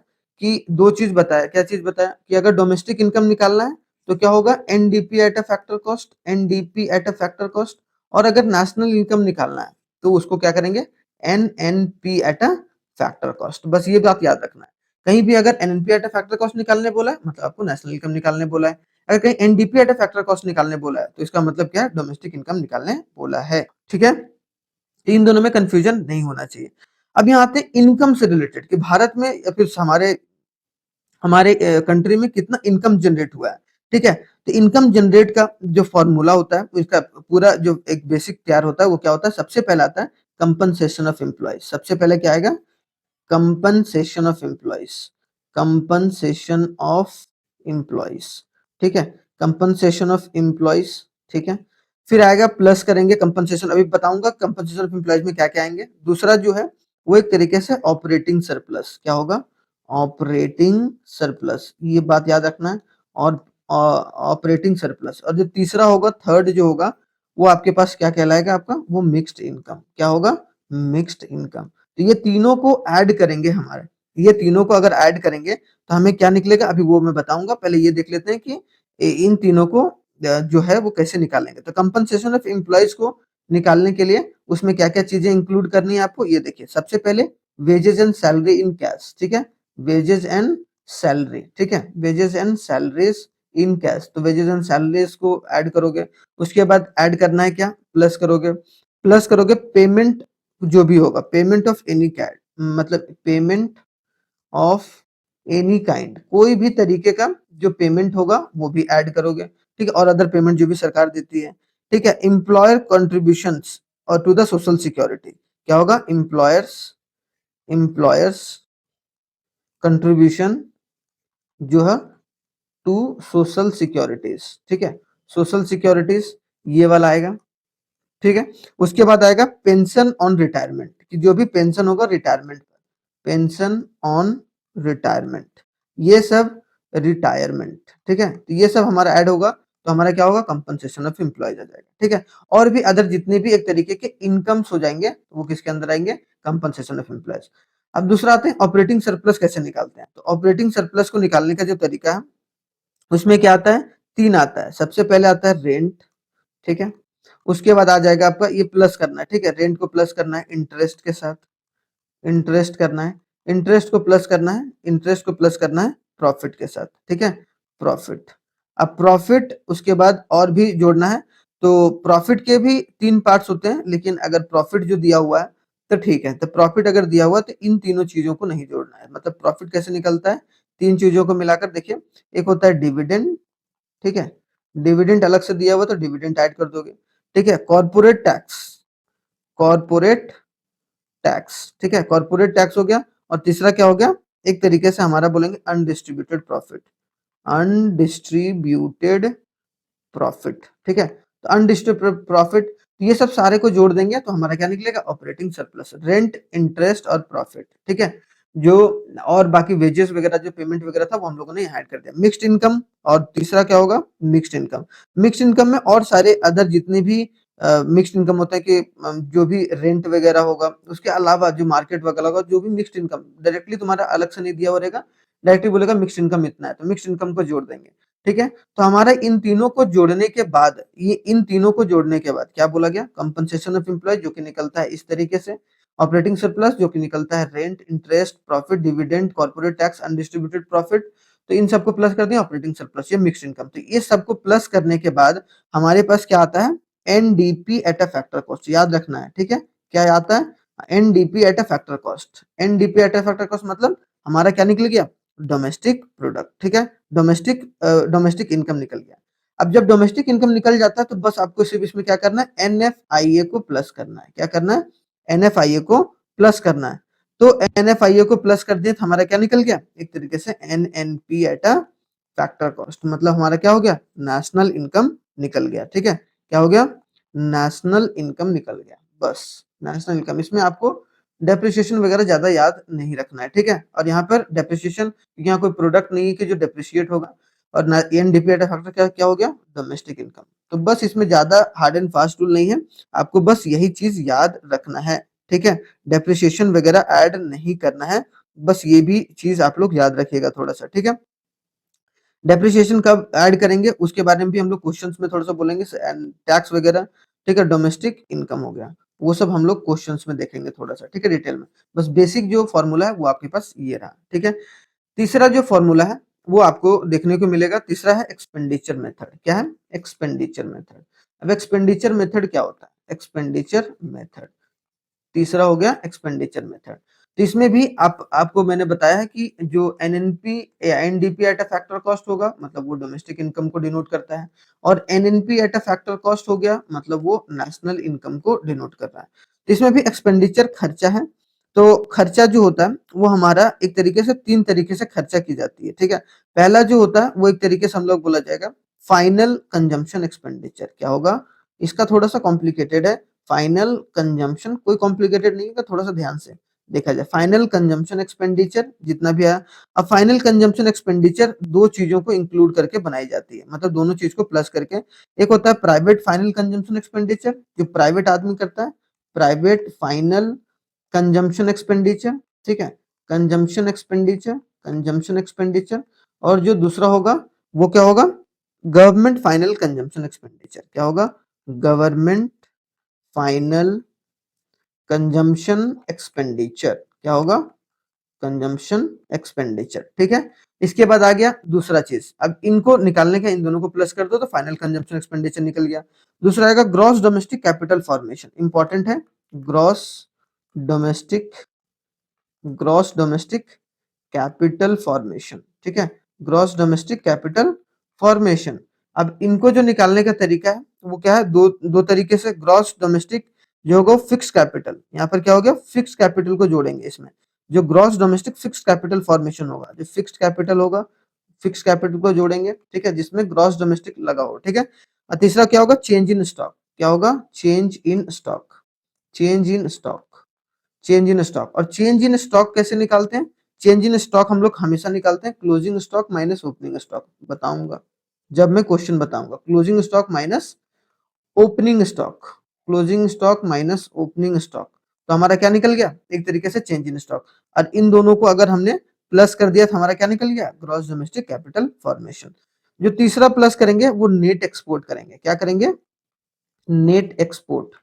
कि दो चीज बताया। क्या चीज बताया? कि अगर डोमेस्टिक इनकम निकालना है तो क्या होगा? NDP at a factor cost, NDP at a factor cost. और अगर नेशनल इनकम निकालना है तो उसको क्या करेंगे? NNP at a factor cost. बस ये बात याद रखना है। कहीं भी अगर NNP at a factor cost निकालने बोला है मतलब आपको नेशनल इनकम निकालने बोला है। अगर कहीं NDP at a factor cost निकालने बोला है तो इसका मतलब क्या है? डोमेस्टिक इनकम निकालने बोला है। ठीक है, इन दोनों में कंफ्यूजन नहीं होना चाहिए। अब यहाँ आते हैं इनकम से रिलेटेड कि भारत में या फिर हमारे हमारे कंट्री में कितना इनकम जनरेट हुआ है। ठीक है, तो इनकम जनरेट का जो फॉर्मूला होता है इसका पूरा जो एक बेसिक तैयार होता है वो क्या होता है? सबसे पहले आता है कंपनसेशन ऑफ एम्प्लॉइज। सबसे पहले क्या आएगा? Compensation of employees. Compensation of employees. ठीक है, कंपनसेशन ऑफ एम्प्लॉइज। ठीक है, फिर आएगा प्लस करेंगे कंपनसेशन। अभी बताऊंगा कंपनसेशन ऑफ एम्प्लॉइज में क्या क्या आएंगे। दूसरा जो है वो एक तरीके से ऑपरेटिंग सरप्लस। क्या होगा? ऑपरेटिंग सरप्लस, ये बात याद रखना है। और ऑपरेटिंग सरप्लस। और जो तीसरा होगा, थर्ड जो होगा, वो आपके पास क्या कहलाएगा? आपका वो मिक्स्ड इनकम। क्या होगा? Mixed income. तो ये तीनों को ऐड करेंगे हमारे, ये तीनों को अगर ऐड करेंगे तो हमें क्या निकलेगा? अभी वो मैं बताऊंगा, पहले ये देख लेते हैं कि इन तीनों को जो है वो कैसे निकालेंगे। तो कंपनसेशन ऑफ एम्प्लॉइज को निकालने के लिए उसमें क्या क्या चीजें इंक्लूड करनी है आपको, ये देखिए। सबसे पहले wages and salary in cash. ठीक है, वेजेस एंड सैलरी। ठीक है, wages and salaries in cash. तो वेजेस एंड सैलरीज को ऐड करोगे। उसके बाद ऐड करना है क्या? प्लस करोगे। प्लस करोगे पेमेंट जो भी होगा, पेमेंट ऑफ एनी काइंड, मतलब पेमेंट ऑफ एनी काइंड, कोई भी तरीके का जो पेमेंट होगा वो भी ऐड करोगे। ठीक है, और अदर पेमेंट जो भी सरकार देती है। ठीक है, एम्प्लॉयर कॉन्ट्रीब्यूशंस और टू द सोशल सिक्योरिटी। क्या होगा? एम्प्लॉयर्स कंट्रीब्यूशन जो है टू सोशल सिक्योरिटीज। ठीक है, सोशल सिक्योरिटीज ये वाला आएगा। ठीक है, उसके बाद आएगा पेंशन ऑन रिटायरमेंट, कि जो भी पेंशन होगा रिटायरमेंट, पेंशन ऑन रिटायरमेंट, ये सब रिटायरमेंट। ठीक है, तो ये सब हमारा ऐड होगा तो हमारा क्या होगा? कंपनसेशन ऑफ एम्प्लॉयज आ जाएगा। ठीक है, और भी अदर जितने भी एक तरीके के इनकम्स हो जाएंगे वो किसके अंदर आएंगे? Compensation of employees. अब दूसरा आते हैं ऑपरेटिंग सरप्लस कैसे निकालते हैं। तो ऑपरेटिंग सरप्लस को निकालने का जो तरीका है उसमें क्या आता है? तीन आता है। सबसे पहले आता है रेंट। ठीक है, उसके बाद आ जाएगा आपका ये प्लस करना है। ठीक है, रेंट को प्लस करना है इंटरेस्ट के साथ, इंटरेस्ट करना है, इंटरेस्ट को प्लस करना है, इंटरेस्ट को प्लस करना है प्रॉफिट के साथ। ठीक है, प्रॉफिट। अब प्रॉफिट उसके बाद और भी जोड़ना है। तो प्रॉफिट के भी तीन पार्ट्स होते हैं, लेकिन अगर प्रॉफिट जो दिया हुआ है तो ठीक है। तो प्रॉफिट अगर दिया हुआ है तो इन तीनों चीजों को नहीं जोड़ना है। मतलब प्रॉफिट कैसे निकलता है? तीन चीजों को मिलाकर देखिए। एक होता है डिविडेंड। ठीक है, डिविडेंड अलग से दिया हुआ तो डिविडेंड ऐड कर दोगे। ठीक है, कॉर्पोरेट टैक्स, कॉर्पोरेट टैक्स। ठीक है, कॉर्पोरेट टैक्स हो गया। और तीसरा क्या हो गया? एक तरीके से हमारा बोलेंगे अनडिस्ट्रीब्यूटेड प्रॉफिट, अनडिस्ट्रीब्यूटेड प्रॉफिट। ठीक है, तो अनडिस्ट्रीब्यूटेड प्रॉफिट, ये सब सारे को जोड़ देंगे तो हमारा क्या निकलेगा? ऑपरेटिंग सरप्लस, रेंट, इंटरेस्ट और प्रॉफिट। ठीक है, जो और बाकी वेजेस वगैरह जो पेमेंट वगैरह था वो हम लोगों ने ऐड कर दिया। मिक्स्ड इनकम और तीसरा क्या होगा, मिक्स्ड इनकम। मिक्स्ड इनकम में और सारे अदर जितने भी मिक्स्ड इनकम होता है कि जो भी रेंट वगैरह होगा, उसके अलावा जो मार्केट वगैरह होगा, जो भी मिक्स्ड इनकम डायरेक्टली तुम्हारा अलग से नहीं दिया हुआ रहेगा, डायरेक्टली बोलेगा मिक्स्ड इनकम इतना है, तो मिक्स्ड इनकम को जोड़ देंगे। ठीक है, तो हमारा इन तीनों को जोड़ने के बाद, ये इन तीनों को जोड़ने के बाद क्या बोला गया, कंपनसेशन ऑफ एम्प्लॉय जो कि निकलता है इस तरीके से, ऑपरेटिंग सरप्लस जो कि निकलता है rent, interest, profit, dividend, corporate tax, undistributed profit, तो इन सबको प्लस कर दिया ऑपरेटिंग सरप्लस, ये मिक्स्ड इनकम। तो ये सबको प्लस करने के बाद हमारे पास क्या आता है, NDP at a factor cost, याद रखना है। ठीक है, क्या आता है, NDP at a factor cost. NDP at a factor cost मतलब हमारा क्या निकल गया, डोमेस्टिक प्रोडक्ट। ठीक है, डोमेस्टिक इनकम निकल गया। अब जब डोमेस्टिक इनकम निकल जाता है तो बस आपको सिर्फ इसमें क्या करना है, एनएफआईए को प्लस करना है। क्या करना है, एनएफआईए को प्लस करना है। तो एनएफआईए को प्लस कर दिए तो हमारा क्या निकल गया, एक तरीके से NNP at a factor cost, मतलब हमारा क्या हो गया, नेशनल इनकम निकल गया। ठीक है, क्या हो गया, नेशनल इनकम निकल गया, बस नेशनल इनकम। इसमें आपको डेप्रिसिएशन वगैरह ज्यादा याद नहीं रखना है। ठीक है, और यहाँ पर डेप्रिसिएशन, यहाँ कोई प्रोडक्ट नहीं है कि जो डेप्रिशिएट होगा, और एनडीपी एट अ फैक्टर क्या क्या हो गया, डोमेस्टिक इनकम। तो बस इसमें ज्यादा हार्ड एंड फास्ट रूल नहीं है, आपको बस यही चीज याद रखना है। ठीक है, डेप्रिसिएशन वगैरह ऐड नहीं करना है, बस ये भी चीज आप लोग याद रखिएगा थोड़ा सा। ठीक है, डेप्रिसिएशन कब ऐड करेंगे उसके बारे में भी हम लोग क्वेश्चंस में थोड़ा सा बोलेंगे, टैक्स वगैरह। ठीक है, डोमेस्टिक इनकम हो गया, वो सब हम लोग क्वेश्चंस में देखेंगे थोड़ा सा। ठीक है, डिटेल में। बस बेसिक जो फॉर्मूला है वो आपके पास ये रहा। ठीक है, तीसरा जो फॉर्मूला है वो आपको देखने को मिलेगा, तीसरा है एक्सपेंडिचर मेथड। क्या है, एक्सपेंडिचर मेथड। अब एक्सपेंडिचर मेथड क्या होता है, एक्सपेंडिचर मेथड, तीसरा हो गया एक्सपेंडिचर मेथड। तो इसमें भी आपको मैंने बताया है कि जो एनएनपी या NDP at a factor cost होगा, मतलब वो डोमेस्टिक इनकम को डिनोट करता है, और NNP at a factor cost हो गया मतलब वो नेशनल इनकम को डिनोट कर रहा है। तो इसमें भी एक्सपेंडिचर खर्चा है। तो खर्चा जो होता है वो हमारा एक तरीके से तीन तरीके से खर्चा की जाती है। ठीक है, पहला जो होता है वो एक तरीके से हम लोग बोला जाएगा फाइनल कंजम्पशन एक्सपेंडिचर। क्या होगा, इसका थोड़ा सा कॉम्प्लिकेटेड है। फाइनल कंजम्पशन कोई कॉम्प्लिकेटेड नहीं है, थोड़ा सा ध्यान से देखा जाए। फाइनल कंजम्पशन एक्सपेंडिचर जितना भी है, अब फाइनल कंजम्पशन एक्सपेंडिचर दो चीजों को इंक्लूड करके बनाई जाती है, मतलब दोनों चीज को प्लस करके। एक होता है प्राइवेट फाइनल कंजम्पशन एक्सपेंडिचर, जो प्राइवेट आदमी करता है, प्राइवेट फाइनल कंजम्पशन एक्सपेंडिचर। ठीक है, कंजम्पशन एक्सपेंडिचर, कंजम्पशन एक्सपेंडिचर। और जो दूसरा होगा वो क्या होगा, गवर्नमेंट फाइनल कंजम्पशन एक्सपेंडिचर। क्या होगा, गवर्नमेंट फाइनल कंजम्पशन एक्सपेंडिचर। क्या होगा, कंजम्पशन एक्सपेंडिचर। ठीक है, इसके बाद आ गया दूसरा चीज, अब इनको निकालने का, इन दोनों को प्लस कर दो तो फाइनल कंजम्पशन एक्सपेंडिचर निकल गया। दूसरा आएगा gross domestic capital formation, important है, gross domestic, gross domestic capital formation. ठीक है, ग्रॉस डोमेस्टिक कैपिटल फॉर्मेशन। अब इनको जो निकालने का तरीका है वो क्या है, दो दो तरीके से। ग्रॉस डोमेस्टिक जो होगा फिक्स कैपिटल, यहाँ पर क्या हो गया, फिक्स कैपिटल को जोड़ेंगे इसमें। जो gross domestic fix capital formation होगा, जो फिक्स्ड कैपिटल होगा, फिक्स कैपिटल को जोड़ेंगे। ठीक है, जिसमें ग्रॉस डोमेस्टिक लगा हो। ठीक है, और तीसरा क्या होगा, चेंज इन स्टॉक। क्या होगा, change in stock, change in stock, change in stock. और चेंज इन स्टॉक कैसे निकालते हैं, चेंज इन स्टॉक हम लोग हमेशा निकालते हैं closing stock minus opening stock. बताऊंगा जब मैं क्वेश्चन बताऊंगा, closing stock minus opening stock, closing stock minus opening stock. तो हमारा क्या निकल गया, एक तरीके से चेंज इन स्टॉक। और इन दोनों को अगर हमने प्लस कर दिया तो हमारा क्या निकल गया, ग्रॉस डोमेस्टिक कैपिटल फॉर्मेशन। जो तीसरा प्लस करेंगे वो नेट एक्सपोर्ट करेंगे। क्या करेंगे, net export.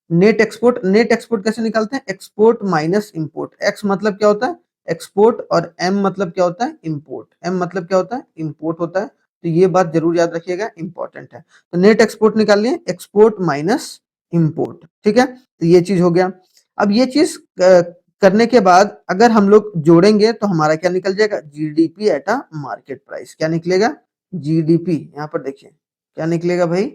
Net export, net export कैसे निकालते हैं, एक्सपोर्ट माइनस इंपोर्ट। एक्स मतलब क्या होता है, एक्सपोर्ट, और एम मतलब क्या होता है, इंपोर्ट। एम मतलब क्या होता है, इंपोर्ट होता है। तो ये बात जरूर याद रखिएगा, इंपॉर्टेंट है। तो नेट एक्सपोर्ट निकाल लिए, एक्सपोर्ट माइनस इंपोर्ट। ठीक है, तो ये चीज हो गया। अब ये चीज करने के बाद अगर हम लोग जोड़ेंगे तो हमारा क्या निकल जाएगा, GDP at a market price. क्या निकलेगा, जीडीपी, यहाँ पर देखिए क्या निकलेगा भाई,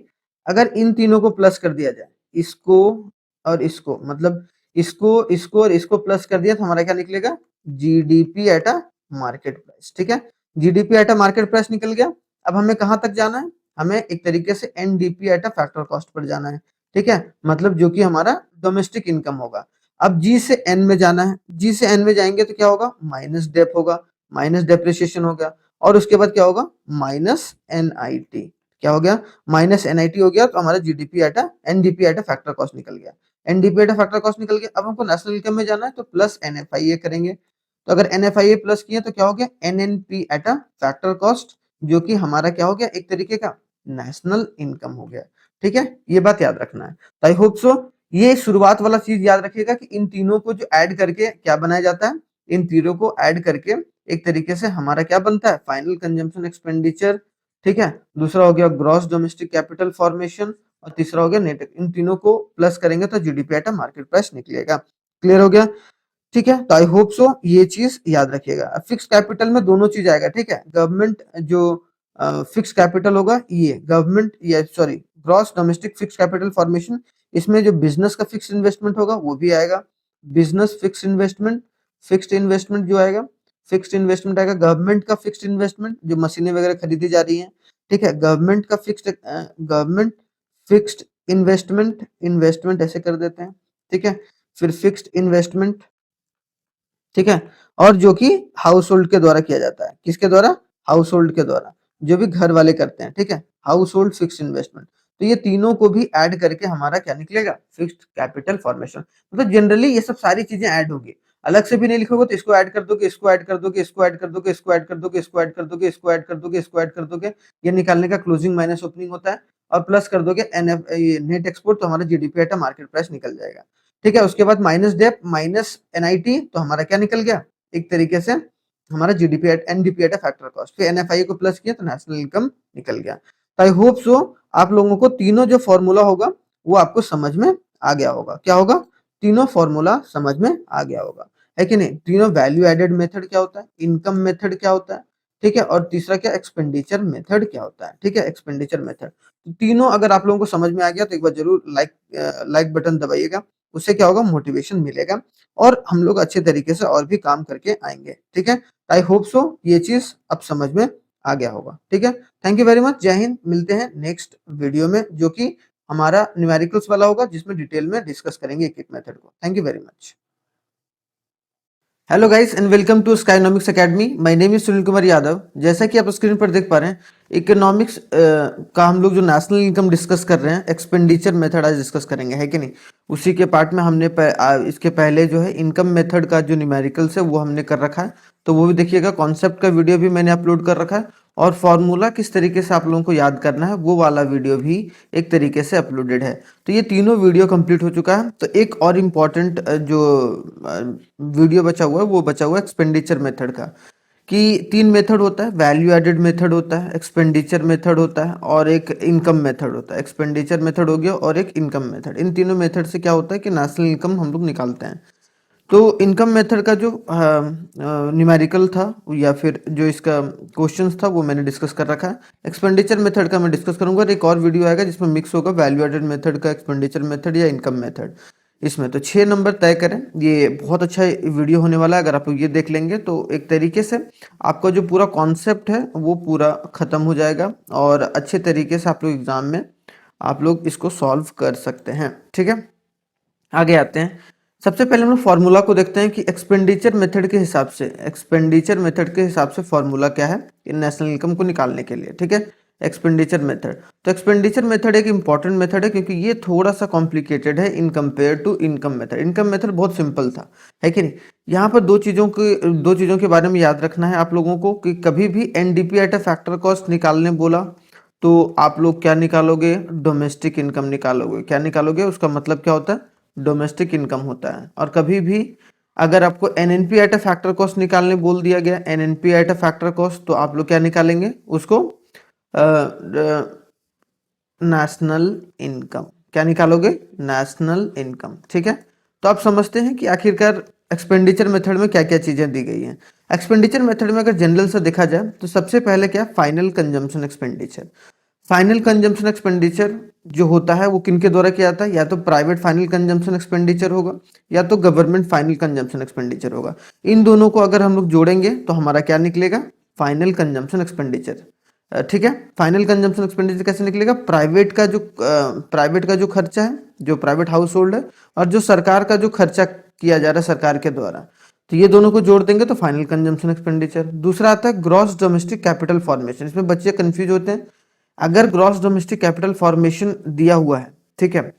अगर इन तीनों को प्लस कर दिया जाए, इसको और इसको, मतलब इसको और इसको प्लस कर दिया तो हमारा क्या निकलेगा, GDP at a market price. ठीक है, GDP at a market price निकल गया। अब हमें कहां तक जाना है, हमें एक तरीके से NDP at a factor cost पर जाना है। ठीक है, मतलब जो कि हमारा डोमेस्टिक इनकम होगा। अब जी से एन में जाना है, जी से एन में जाएंगे तो क्या होगा, माइनस डेप होगा, माइनस डेप्रिसिएशन हो गया, और उसके बाद क्या होगा, माइनस एनआईटी। क्या हो गया, माइनस एनआईटी हो गया, तो हमारा GDP at NDP at factor cost निकल गया, एनडीपी एट फैक्टर कॉस्ट निकल गया। अब हमको नेशनल इनकम में जाना है तो प्लस एनएफआईए करेंगे, तो अगर एनएफआईए प्लस किए तो क्या हो गया, एनएनपी एट फैक्टर कॉस्ट, जो कि हमारा क्या हो गया, एक तरीके का नेशनल इनकम हो गया। ठीक है, ये बात याद रखना है। आई होप सो ये शुरुआत वाला चीज याद रखिएगा कि इन तीनों को जो ऐड करके क्या बनाया जाता है, इन तीनों को ऐड करके एक तरीके से हमारा क्या बनता है, फाइनल कंजम्पशन एक्सपेंडिचर। ठीक है, दूसरा हो गया ग्रॉस डोमेस्टिक कैपिटल फॉर्मेशन, और तीसरा हो गया नेट। इन तीनों को प्लस करेंगे तो जीडीपी एट मार्केट प्राइस निकलेगा। क्लियर हो गया? ठीक है, तो आई होप सो ये चीज याद रखिएगा। फिक्स कैपिटल में दोनों चीज आएगा। ठीक है, गवर्नमेंट जो फिक्स कैपिटल होगा, ये गवर्नमेंट, ये sorry, gross domestic fix capital formation, इसमें जो बिजनेस का फिक्स इन्वेस्टमेंट होगा वो भी आएगा। Business fix investment, fixed investment जो आएगा, फिक्स्ड इन्वेस्टमेंट आएगा। गवर्नमेंट का फिक्स्ड इन्वेस्टमेंट, जो मशीनें वगैरह खरीदी जा रही हैं। ठीक है, गवर्नमेंट का fixed, government fixed investment, investment ऐसे कर देते हैं। ठीक है, फिर फिक्स्ड इन्वेस्टमेंट। ठीक है, और जो कि हाउस होल्ड के द्वारा किया जाता है, किसके द्वारा, हाउस होल्ड के द्वारा, जो भी घर वाले करते हैं। ठीक है, हाउस होल्ड फिक्स इन्वेस्टमेंट। तो ये तीनों को भी ऐड करके हमारा क्या निकलेगा, फिक्स्ड कैपिटल फॉर्मेशन। मतलब जनरली ये सब सारी चीजें ऐड होगी, अलग से भी नहीं लिखोगे तो इसको ऐड कर दोगे, इसको ऐड कर दोगे, इसको ऐड कर दोगे, इसको ऐड कर दोगे, इसको ऐड कर दोगे, इसको ऐड कर दोगे, इसको ऐड कर दोगे। ये निकालने का क्लोजिंग माइनस ओपनिंग होता है, और प्लस कर दोगे एनएफ, नेट एक्सपोर्ट, तो हमारा जीडीपी एट मार्केट प्राइस निकल जाएगा। ठीक है, उसके बाद माइनस डेप माइनस एनआईटी, तो हमारा क्या निकल गया, एक तरीके से हमारा GDP at NDP at factor cost. फिर एनएफआई को प्लस किया तो नेशनल इनकम निकल गया। तो आई होप सो आप लोगों को तीनों जो फॉर्मूला होगा वो आपको समझ में आ गया होगा। क्या होगा, तीनों फॉर्मूला समझ में आ गया होगा, है कि नहीं। तीनों वैल्यू एडेड मेथड क्या होता है, इनकम मेथड क्या होता है, ठीक है, और तीसरा क्या, एक्सपेंडिचर मेथड क्या होता है। ठीक है, एक्सपेंडिचर मेथड। तीनों अगर आप लोगों को समझ में आ गया तो एक बार जरूर लाइक बटन दबाइएगा, उससे क्या होगा, मोटिवेशन मिलेगा, और हम लोग अच्छे तरीके से और भी काम करके आएंगे। ठीक है, आई होप सो ये चीज अब समझ में आ गया होगा। ठीक है, थैंक यू वेरी मच, जय हिंद। मिलते हैं नेक्स्ट वीडियो में, जो कि हमारा न्यूमेरिकल्स वाला होगा, जिसमें डिटेल में डिस्कस करेंगे एक एक मेथड को। Thank you very much. Hello guys and welcome to Skynomics academy. My name is Sunil Kumar Yadav. जैसा कि आप स्क्रीन पर देख पा रहे हैं, इकोनॉमिक्स का हम लोग जो नेशनल इनकम डिस्कस कर रहे हैं, एक्सपेंडिचर मेथड आज डिस्कस करेंगे, है कि नहीं। उसी के पार्ट में हमने इसके पहले जो है इनकम मेथड का जो न्यूमेरिकल्स है वो हमने कर रखा है, तो वो भी देखिएगा। कॉन्सेप्ट का वीडियो भी मैंने अपलोड कर रखा है, और फॉर्मूला किस तरीके से आप लोगों को याद करना है वो वाला वीडियो भी एक तरीके से अपलोडेड है। तो ये तीनों वीडियो कंप्लीट हो चुका है। तो एक और इम्पॉर्टेंट जो वीडियो बचा हुआ है वो बचा हुआ है एक्सपेंडिचर मेथड का, कि तीन मेथड होता है, वैल्यू एडेड मेथड होता है, एक्सपेंडिचर मेथड होता है, और एक इनकम मेथड होता है। एक्सपेंडिचर मेथड हो गया और एक इनकम मेथड। इन तीनों मेथड से क्या होता है कि नेशनल इनकम हम लोग निकालते हैं। तो इनकम मेथड का जो न्यूमेरिकल था या फिर जो इसका क्वेश्चंस था वो मैंने डिस्कस कर रखा है। एक्सपेंडिचर मेथड का मैं डिस्कस करूंगा, और एक और वीडियो आएगा जिसमें मिक्स होगा वैल्यू एडेड मेथड का, एक्सपेंडिचर मेथड या इनकम मेथड। इसमें तो 6 नंबर तय करें, ये बहुत अच्छा वीडियो होने वाला है। अगर आप लोग ये देख लेंगे तो एक तरीके से आपका जो पूरा कॉन्सेप्ट है वो पूरा खत्म हो जाएगा, और अच्छे तरीके से आप लोग एग्जाम में आप लोग इसको सॉल्व कर सकते हैं। ठीक है, आगे आते हैं। सबसे पहले हम लोग फॉर्मूला को देखते हैं कि एक्सपेंडिचर मेथड के हिसाब से, एक्सपेंडिचर मेथड के हिसाब से फॉर्मूला क्या है नेशनल इनकम को निकालने के लिए। ठीक है, एक्सपेंडिचर मेथड। तो एक्सपेंडिचर मेथड एक इंपॉर्टेंट मेथड है, क्योंकि ये थोड़ा सा कॉम्प्लिकेटेड है in compare to income method. Income method बहुत सिंपल था, है कि नहीं। यहाँ पर दो चीज़ों के बारे में याद रखना है आप लोगों को, कि कभी भी NDP at a factor cost निकालने बोला तो आप लोग क्या निकालोगे, डोमेस्टिक इनकम निकालोगे। क्या निकालोगे, उसका मतलब क्या होता है, डोमेस्टिक इनकम होता है। और कभी भी अगर आपको NNP at a factor cost निकालने बोल दिया गया, NNP at a factor cost, तो आप लोग क्या निकालेंगे उसको, नेशनल इनकम। क्या निकालोगे, नेशनल इनकम। ठीक है, तो आप समझते हैं कि आखिरकार एक्सपेंडिचर मेथड में क्या क्या चीजें दी गई हैं। एक्सपेंडिचर मेथड में अगर जनरल से देखा जाए तो सबसे पहले क्या, final consumption expenditure. Final consumption expenditure जो होता है वो किनके द्वारा किया जाता है, या तो प्राइवेट फाइनल कंजम्पशन एक्सपेंडिचर होगा, या तो गवर्नमेंट फाइनल कंजम्पशन एक्सपेंडिचर होगा। इन दोनों को अगर हम लोग जोड़ेंगे तो हमारा क्या निकलेगा, फाइनल कंजम्पशन एक्सपेंडिचर। ठीक है, फाइनल कंजम्पशन एक्सपेंडिचर कैसे निकलेगा, प्राइवेट का जो खर्चा है, जो प्राइवेट हाउस होल्ड है, और जो सरकार का जो खर्चा किया जा रहा है सरकार के द्वारा। तो ये दोनों को जोड़ देंगे तो फाइनल कंजम्पशन एक्सपेंडिचर। दूसरा आता है ग्रॉस डोमेस्टिक कैपिटल फॉर्मेशन। इसमें बच्चे कंफ्यूज होते हैं। अगर ग्रॉस डोमेस्टिक कैपिटल फॉर्मेशन दिया हुआ है, ठीक है,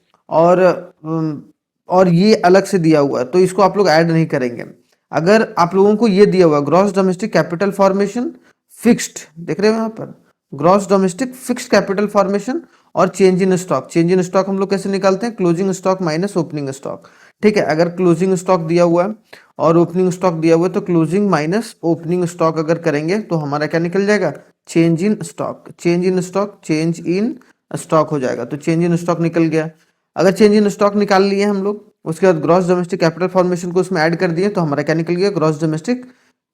और ये अलग से दिया हुआ है तो इसको आप लोग ऐड नहीं करेंगे। अगर आप लोगों को ये दिया हुआ gross domestic capital formation fixed, देख रहे हो यहाँ पर gross domestic fixed capital formation और change in stock. Change in stock हम लोग कैसे निकालते हैं? Closing stock minus opening stock, ठीक है। अगर क्लोजिंग स्टॉक दिया हुआ है और ओपनिंग स्टॉक दिया हुआ है तो क्लोजिंग माइनस ओपनिंग स्टॉक अगर करेंगे तो हमारा क्या निकल जाएगा? Change in stock. Change in stock, change in stock हो जाएगा। तो चेंज इन स्टॉक निकल गया। अगर चेंज इन स्टॉक निकाल लिए हम लोग, उसके बाद ग्रॉस डोमेस्टिक कैपिटल फॉर्मेशन को उसमें ऐड कर दिए तो हमारा क्या निकल गया? Gross domestic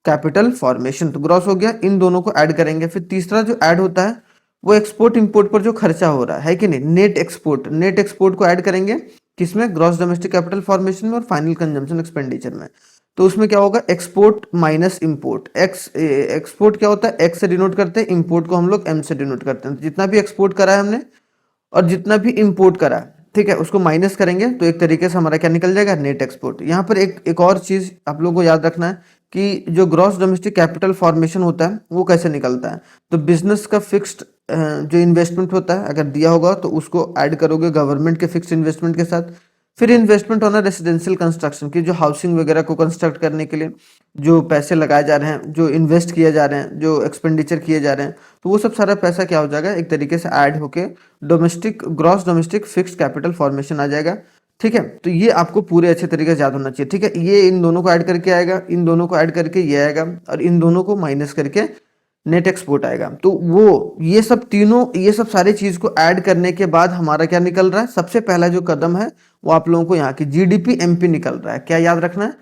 capital formation. तो ग्रॉस हो गया, इन दोनों को ऐड करेंगे। फिर तीसरा जो ऐड होता है वो एक्सपोर्ट इंपोर्ट पर जो खर्चा हो रहा है कि नहीं, नेट एक्सपोर्ट। नेट एक्सपोर्ट को ऐड करेंगे किसमें? ग्रॉस डोमेस्टिक कैपिटल फॉर्मेशन में और फाइनल कंजम्पशन एक्सपेंडिचर में। तो उसमें क्या होगा? Export minus import. एक्सपोर्ट क्या होता है? एक्स से डिनोट करते हैं, इंपोर्ट को हम लोग एम से डिनोट करते हैं। जितना भी एक्सपोर्ट करा है हमने और जितना भी इंपोर्ट करा है, ठीक है, उसको माइनस करेंगे तो एक तरीके से हमारा क्या निकल जाएगा? Net export. यहाँ पर एक और चीज आप लोगों को याद रखना है कि जो ग्रॉस डोमेस्टिक कैपिटल फॉर्मेशन होता है वो कैसे निकलता है। तो बिजनेस का फिक्स्ड जो इन्वेस्टमेंट होता है अगर दिया होगा तो उसको ऐड करोगे गवर्नमेंट के फिक्स्ड इन्वेस्टमेंट के साथ। फिर इन्वेस्टमेंट होना रेसिडेंशियल कंस्ट्रक्शन की, जो हाउसिंग वगैरह को कंस्ट्रक्ट करने के लिए जो पैसे लगाए जा रहे हैं, जो इन्वेस्ट किए जा रहे हैं, जो एक्सपेंडिचर किए जा रहे हैं, तो वो सब सारा पैसा क्या हो जाएगा? एक तरीके से ऐड होके domestic gross domestic fixed capital formation आ जाएगा, ठीक है। तो ये आपको पूरे अच्छे तरीके से याद होना चाहिए, ठीक है। ये इन दोनों को ऐड करके आएगा, इन दोनों को ऐड करके ये आएगा और इन दोनों को माइनस करके नेट एक्सपोर्ट आएगा। तो वो ये सब तीनों, ये सब सारी चीज को ऐड करने के बाद हमारा क्या निकल रहा है? सबसे पहला जो कदम है वो आप लोगों को यहाँ की जीडीपी एमपी निकल रहा है। क्या याद रखना है?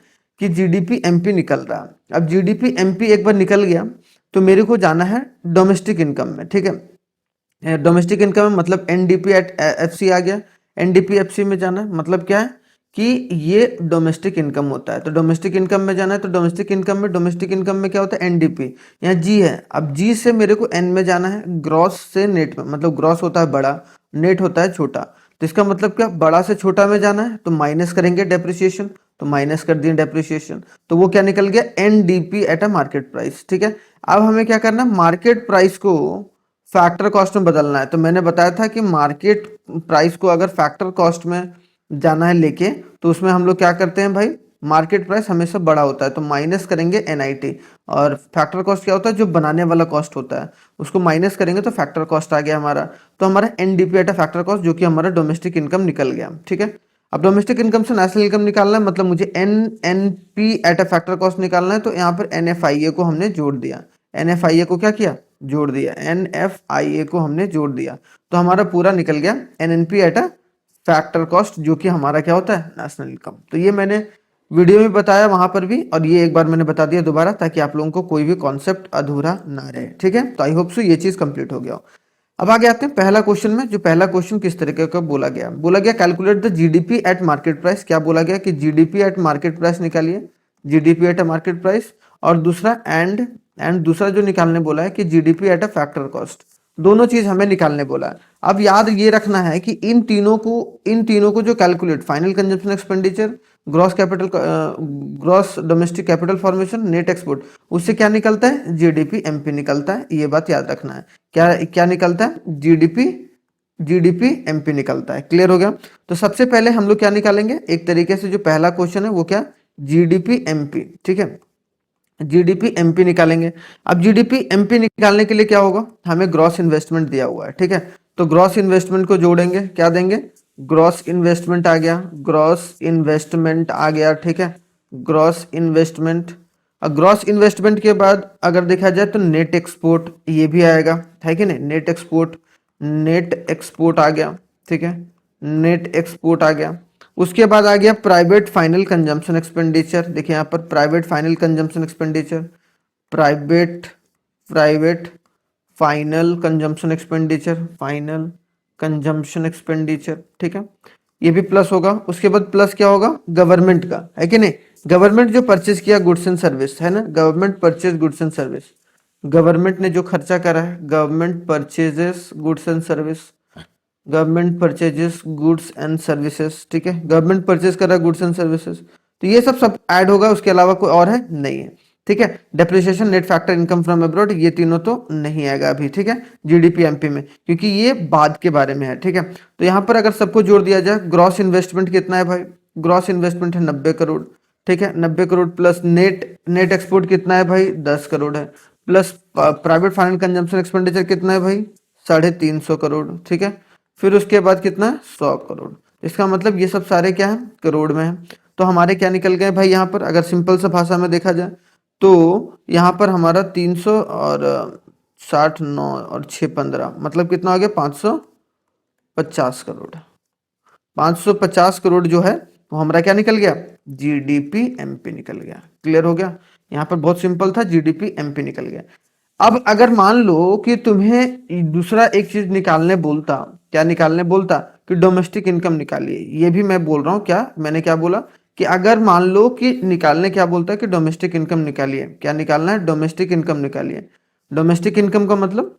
कि जीडीपी एमपी निकल रहा है। अब जीडीपी एमपी एक बार निकल गया तो मेरे को जाना है डोमेस्टिक इनकम में, ठीक है। डोमेस्टिक इनकम में मतलब एनडीपी एट एफसी आ गया। एनडीपी एफसी में जाना है मतलब क्या है? कि ये डोमेस्टिक इनकम होता है। तो डोमेस्टिक इनकम में जाना है तो डोमेस्टिक इनकम में क्या होता है? एनडीपी। यहाँ जी है, अब जी से मेरे को एन में जाना है, ग्रॉस से नेट में। मतलब ग्रॉस होता है बड़ा, नेट होता है छोटा। तो इसका मतलब क्या? बड़ा से छोटा में जाना है तो माइनस करेंगे डेप्रिसिएशन, तो माइनस कर दिए डेप्रिसिएशन, तो वो क्या निकल गया? NDP at a market price, ठीक है। अब हमें क्या करना? मार्केट प्राइस को फैक्टर कॉस्ट में बदलना है। तो मैंने बताया था कि मार्केट प्राइस को अगर फैक्टर कॉस्ट में जाना है लेके, तो उसमें हम लोग क्या करते हैं भाई? मार्केट प्राइस हमेशा बड़ा होता है तो माइनस करेंगे एनआईटी, और फैक्टर कॉस्ट क्या होता है? जो बनाने वाला कॉस्ट होता है, उसको माइनस करेंगे तो फैक्टर कॉस्ट आ गया हमारा। तो हमारा एनडीपी एट फैक्टर कॉस्ट, जो कि हमारा डोमेस्टिक इनकम निकल गया, ठीक है। अब डोमेस्टिक इनकम से नेशनल इनकम निकालना है, मतलब मुझे NP eight a factor cost निकालना है। तो यहाँ पर एनएफआईए को हमने जोड़ दिया। एनएफआईए को क्या किया? जोड़ दिया। एनएफआईए को हमने जोड़ दिया तो हमारा पूरा निकल गया NNP at a factor cost, जो कि हमारा क्या होता है? National income. तो ये मैंने वीडियो में बताया वहां पर भी, और ये एक बार मैंने बता दिया दोबारा, ताकि आप लोगों को कोई भी कॉन्सेप्ट अधूरा ना रहे, ठीक है। तो आई होप सो ये चीज कंप्लीट हो गया हो। अब आगे आते हैं पहला क्वेश्चन में। जो पहला क्वेश्चन किस तरीके का बोला गया calculate the GDP at market price. क्या बोला गया? कि जीडीपी एट मार्केट प्राइस निकालिए, GDP at a market price. और दूसरा एंड दूसरा जो निकालने बोला है कि GDP at a factor cost. दोनों चीज हमें निकालने बोला है। अब याद ये रखना है कि इन तीनों को जो calculate, final consumption expenditure, gross domestic capital formation, net export, उससे क्या निकलता है? जीडीपी एमपी निकलता है। ये बात याद रखना है। क्या निकलता है? जीडीपी एमपी निकलता है। क्लियर हो गया? तो सबसे पहले हम लोग क्या निकालेंगे? एक तरीके से जो पहला क्वेश्चन है वो क्या? जीडीपी एमपी, ठीक है। जीडीपी एमपी निकालेंगे। अब जीडीपी एमपी निकालने के लिए क्या होगा? हमें ग्रॉस इन्वेस्टमेंट दिया हुआ है, ठीक है। तो ग्रॉस इन्वेस्टमेंट को जोड़ेंगे, क्या देंगे? ग्रॉस इन्वेस्टमेंट आ गया, ग्रॉस इन्वेस्टमेंट आ गया, ठीक है। Gross investment. अब ग्रॉस इन्वेस्टमेंट के बाद अगर देखा जाए तो नेट एक्सपोर्ट ये भी आएगा, है कि नहीं? नेट एक्सपोर्ट आ गया, ठीक है। नेट एक्सपोर्ट आ गया। उसके बाद आ गया प्राइवेट फाइनल कंजम्पशन एक्सपेंडिचर। देखिए यहाँ पर private final consumption expenditure, private final consumption expenditure, final consumption expenditure, ठीक है। ये भी प्लस होगा। उसके बाद प्लस क्या होगा? गवर्नमेंट का, है कि नहीं? गवर्नमेंट जो परचेज किया गुड्स एंड सर्विस, है ना, government purchase goods and service. Government ने जो खर्चा करा है, government purchases goods and service, government purchases goods and services, ठीक है। गवर्नमेंट परचेज कर रहा है गुड्स एंड सर्विसेज, तो ये सब ऐड होगा, उसके अलावा कोई और है नहीं है, ठीक है। Depreciation, net factor income from abroad, ये तीनों तो नहीं आएगा अभी, ठीक है, जीडीपी एमपी में, क्योंकि ये बाद के बारे में है, ठीक है। तो यहाँ पर अगर सबको जोड़ दिया जाए, ग्रॉस इन्वेस्टमेंट कितना है भाई, ग्रॉस इन्वेस्टमेंट है 90 करोड़, ठीक है, 90 करोड़ प्लस नेट एक्सपोर्ट कितना है भाई, 10 करोड़ है, plus private finance consumption expenditure कितना है भाई, 350 करोड़, ठीक है। फिर उसके बाद कितना है, 100 करोड़। इसका मतलब ये सब सारे क्या है, करोड़ में है। तो हमारे क्या निकल गए भाई, यहाँ पर अगर सिंपल सा भाषा में देखा जाए तो यहाँ पर हमारा 300 और 60 9 और 6 15, मतलब कितना हो गया, 550 करोड़। 550 करोड़ जो है वो हमारा क्या निकल गया, जीडीपी एमपी निकल गया। क्लियर हो गया, यहाँ पर बहुत सिंपल था, जीडीपी एमपी निकल गया। अब अगर मान लो कि तुम्हें दूसरा एक चीज निकालने बोलता, क्या निकालने बोलता, कि डोमेस्टिक इनकम निकालिए, ये भी मैं बोल रहा हूँ, क्या मैंने क्या बोला, कि अगर मान लो कि निकालने क्या बोलता है कि डोमेस्टिक इनकम निकालिए, क्या निकालना है, डोमेस्टिक इनकम निकालिए। डोमेस्टिक इनकम का मतलब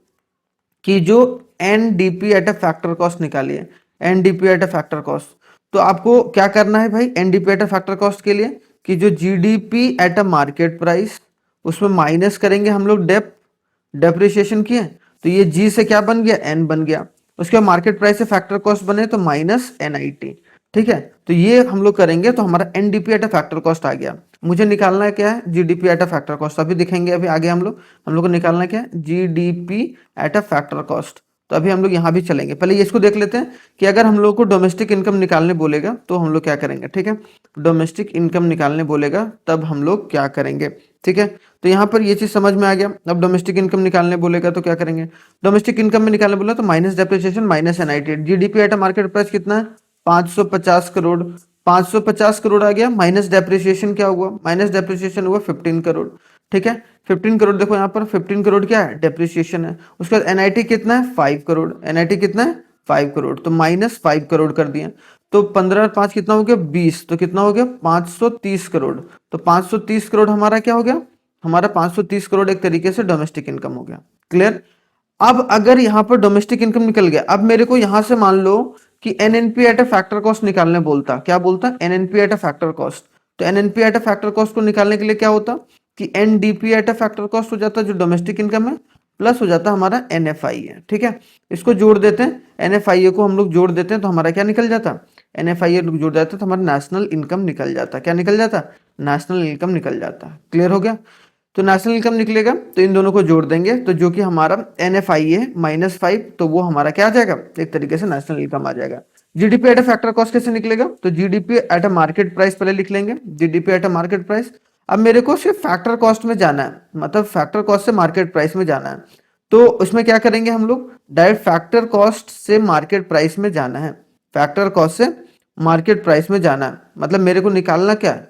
कि जो NDP at a factor cost निकालिए, NDP at a factor cost. तो आपको क्या करना है भाई, NDP at a factor cost के लिए, कि जो GDP at a market price, उसमें माइनस करेंगे हम लोग डेप्रिसिएशन किए, तो ये जी से क्या बन गया, एन बन गया। उसके बाद मार्केट प्राइस से फैक्टर कॉस्ट बने तो माइनस एनआईटी, ठीक है। तो ये हम लोग करेंगे तो हमारा NDP at a factor cost आ गया। मुझे निकालना है क्या है, GDP at a factor cost, अभी दिखेंगे, अभी आगे हम लोग को निकालना है क्या है, GDP at a factor cost. तो अभी हम लोग यहाँ भी चलेंगे, पहले इसको देख लेते हैं कि अगर हम लोग को डोमेस्टिक इनकम निकालने बोलेगा तो हम लोग क्या करेंगे, ठीक है। डोमेस्टिक इनकम निकालने बोलेगा तब हम लोग क्या करेंगे, ठीक है। तो यहाँ पर ये चीज समझ में आ गया। अब डोमेस्टिक इनकम निकालने बोलेगा तो क्या करेंगे, डोमेस्टिक इनकम में निकालने बोला तो minus depreciation minus NIT, GDP at a market price कितना है, 550 करोड़। 550 करोड़ आ गया, माइनस डेप्रिसिएशन क्या हुआ, माइनस डेप्रिसिएशन हुआ 15 करोड़, ठीक है। 15 करोड़ देखो यहाँ पर 15 करोड़ क्या है, डेप्रिसिएशन है। उसके बाद एनआईटी कितना है, 5 करोड़, एनआईटी कितना है, 5 करोड़, तो माइनस 5 करोड़ कर दिया। तो 15 और 5 कितना हो गया, 20, तो कितना हो गया, 530 करोड़। तो 530 करोड़ हमारा क्या हो गया, हमारा 530 करोड़ एक तरीके से डोमेस्टिक इनकम हो गया। क्लियर। अब अगर यहाँ पर डोमेस्टिक इनकम निकल गया, अब मेरे को यहां से मान लो कि NNP at a factor cost निकालने बोलता, क्या बोलता, NNP at a factor cost. तो NNP at a factor cost को निकालने के लिए क्या होता कि NDP at a factor cost हो जाता जो डोमेस्टिक इनकम है, प्लस हो जाता हमारा एनएफआई है, ठीक है। इसको जोड़ देते हैं, एनएफआई को हम लोग जोड़ देते हैं तो हमारा क्या निकल जाता, एनएफआई जोड़ जाता तो हमारा नेशनल इनकम निकल जाता, क्या निकल जाता, नेशनल इनकम निकल जाता। क्लियर हो गया। तो नेशनल इनकम निकलेगा तो इन दोनों को जोड़ देंगे, तो जो कि हमारा एनएफआई है -5, तो वो हमारा क्या आ जाएगा, एक तरीके से नेशनल इनकम आ जाएगा। GDP at a factor cost कैसे निकलेगा, तो GDP at a market price पहले लिख लेंगे, GDP at a market price. अब मेरे को सिर्फ फैक्टर कॉस्ट में जाना है, मतलब फैक्टर कॉस्ट से मार्केट प्राइस में जाना है। तो उसमें क्या करेंगे हम लोग, डायरेक्ट फैक्टर कॉस्ट से मार्केट प्राइस में जाना है, फैक्टर कॉस्ट से मार्केट प्राइस में जाना है। मतलब मेरे को निकालना क्या है,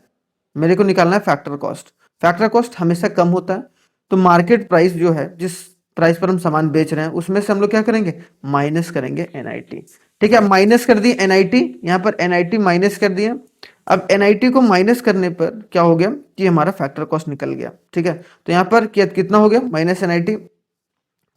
मेरे को निकालना है फैक्टर कॉस्ट। फैक्टर कॉस्ट हमेशा कम होता है, तो मार्केट प्राइस जो है, जिस प्राइस पर हम सामान बेच रहे हैं, उसमें से हम लोग क्या करेंगे, माइनस करेंगे एनआईटी, ठीक है। माइनस कर दिए एनआईटी, यहाँ पर एनआईटी माइनस कर दिया। अब एनआईटी को माइनस करने पर क्या हो गया कि हमारा फैक्टर कॉस्ट निकल गया, ठीक है। तो यहाँ पर कितना हो गया, माइनस एनआईटी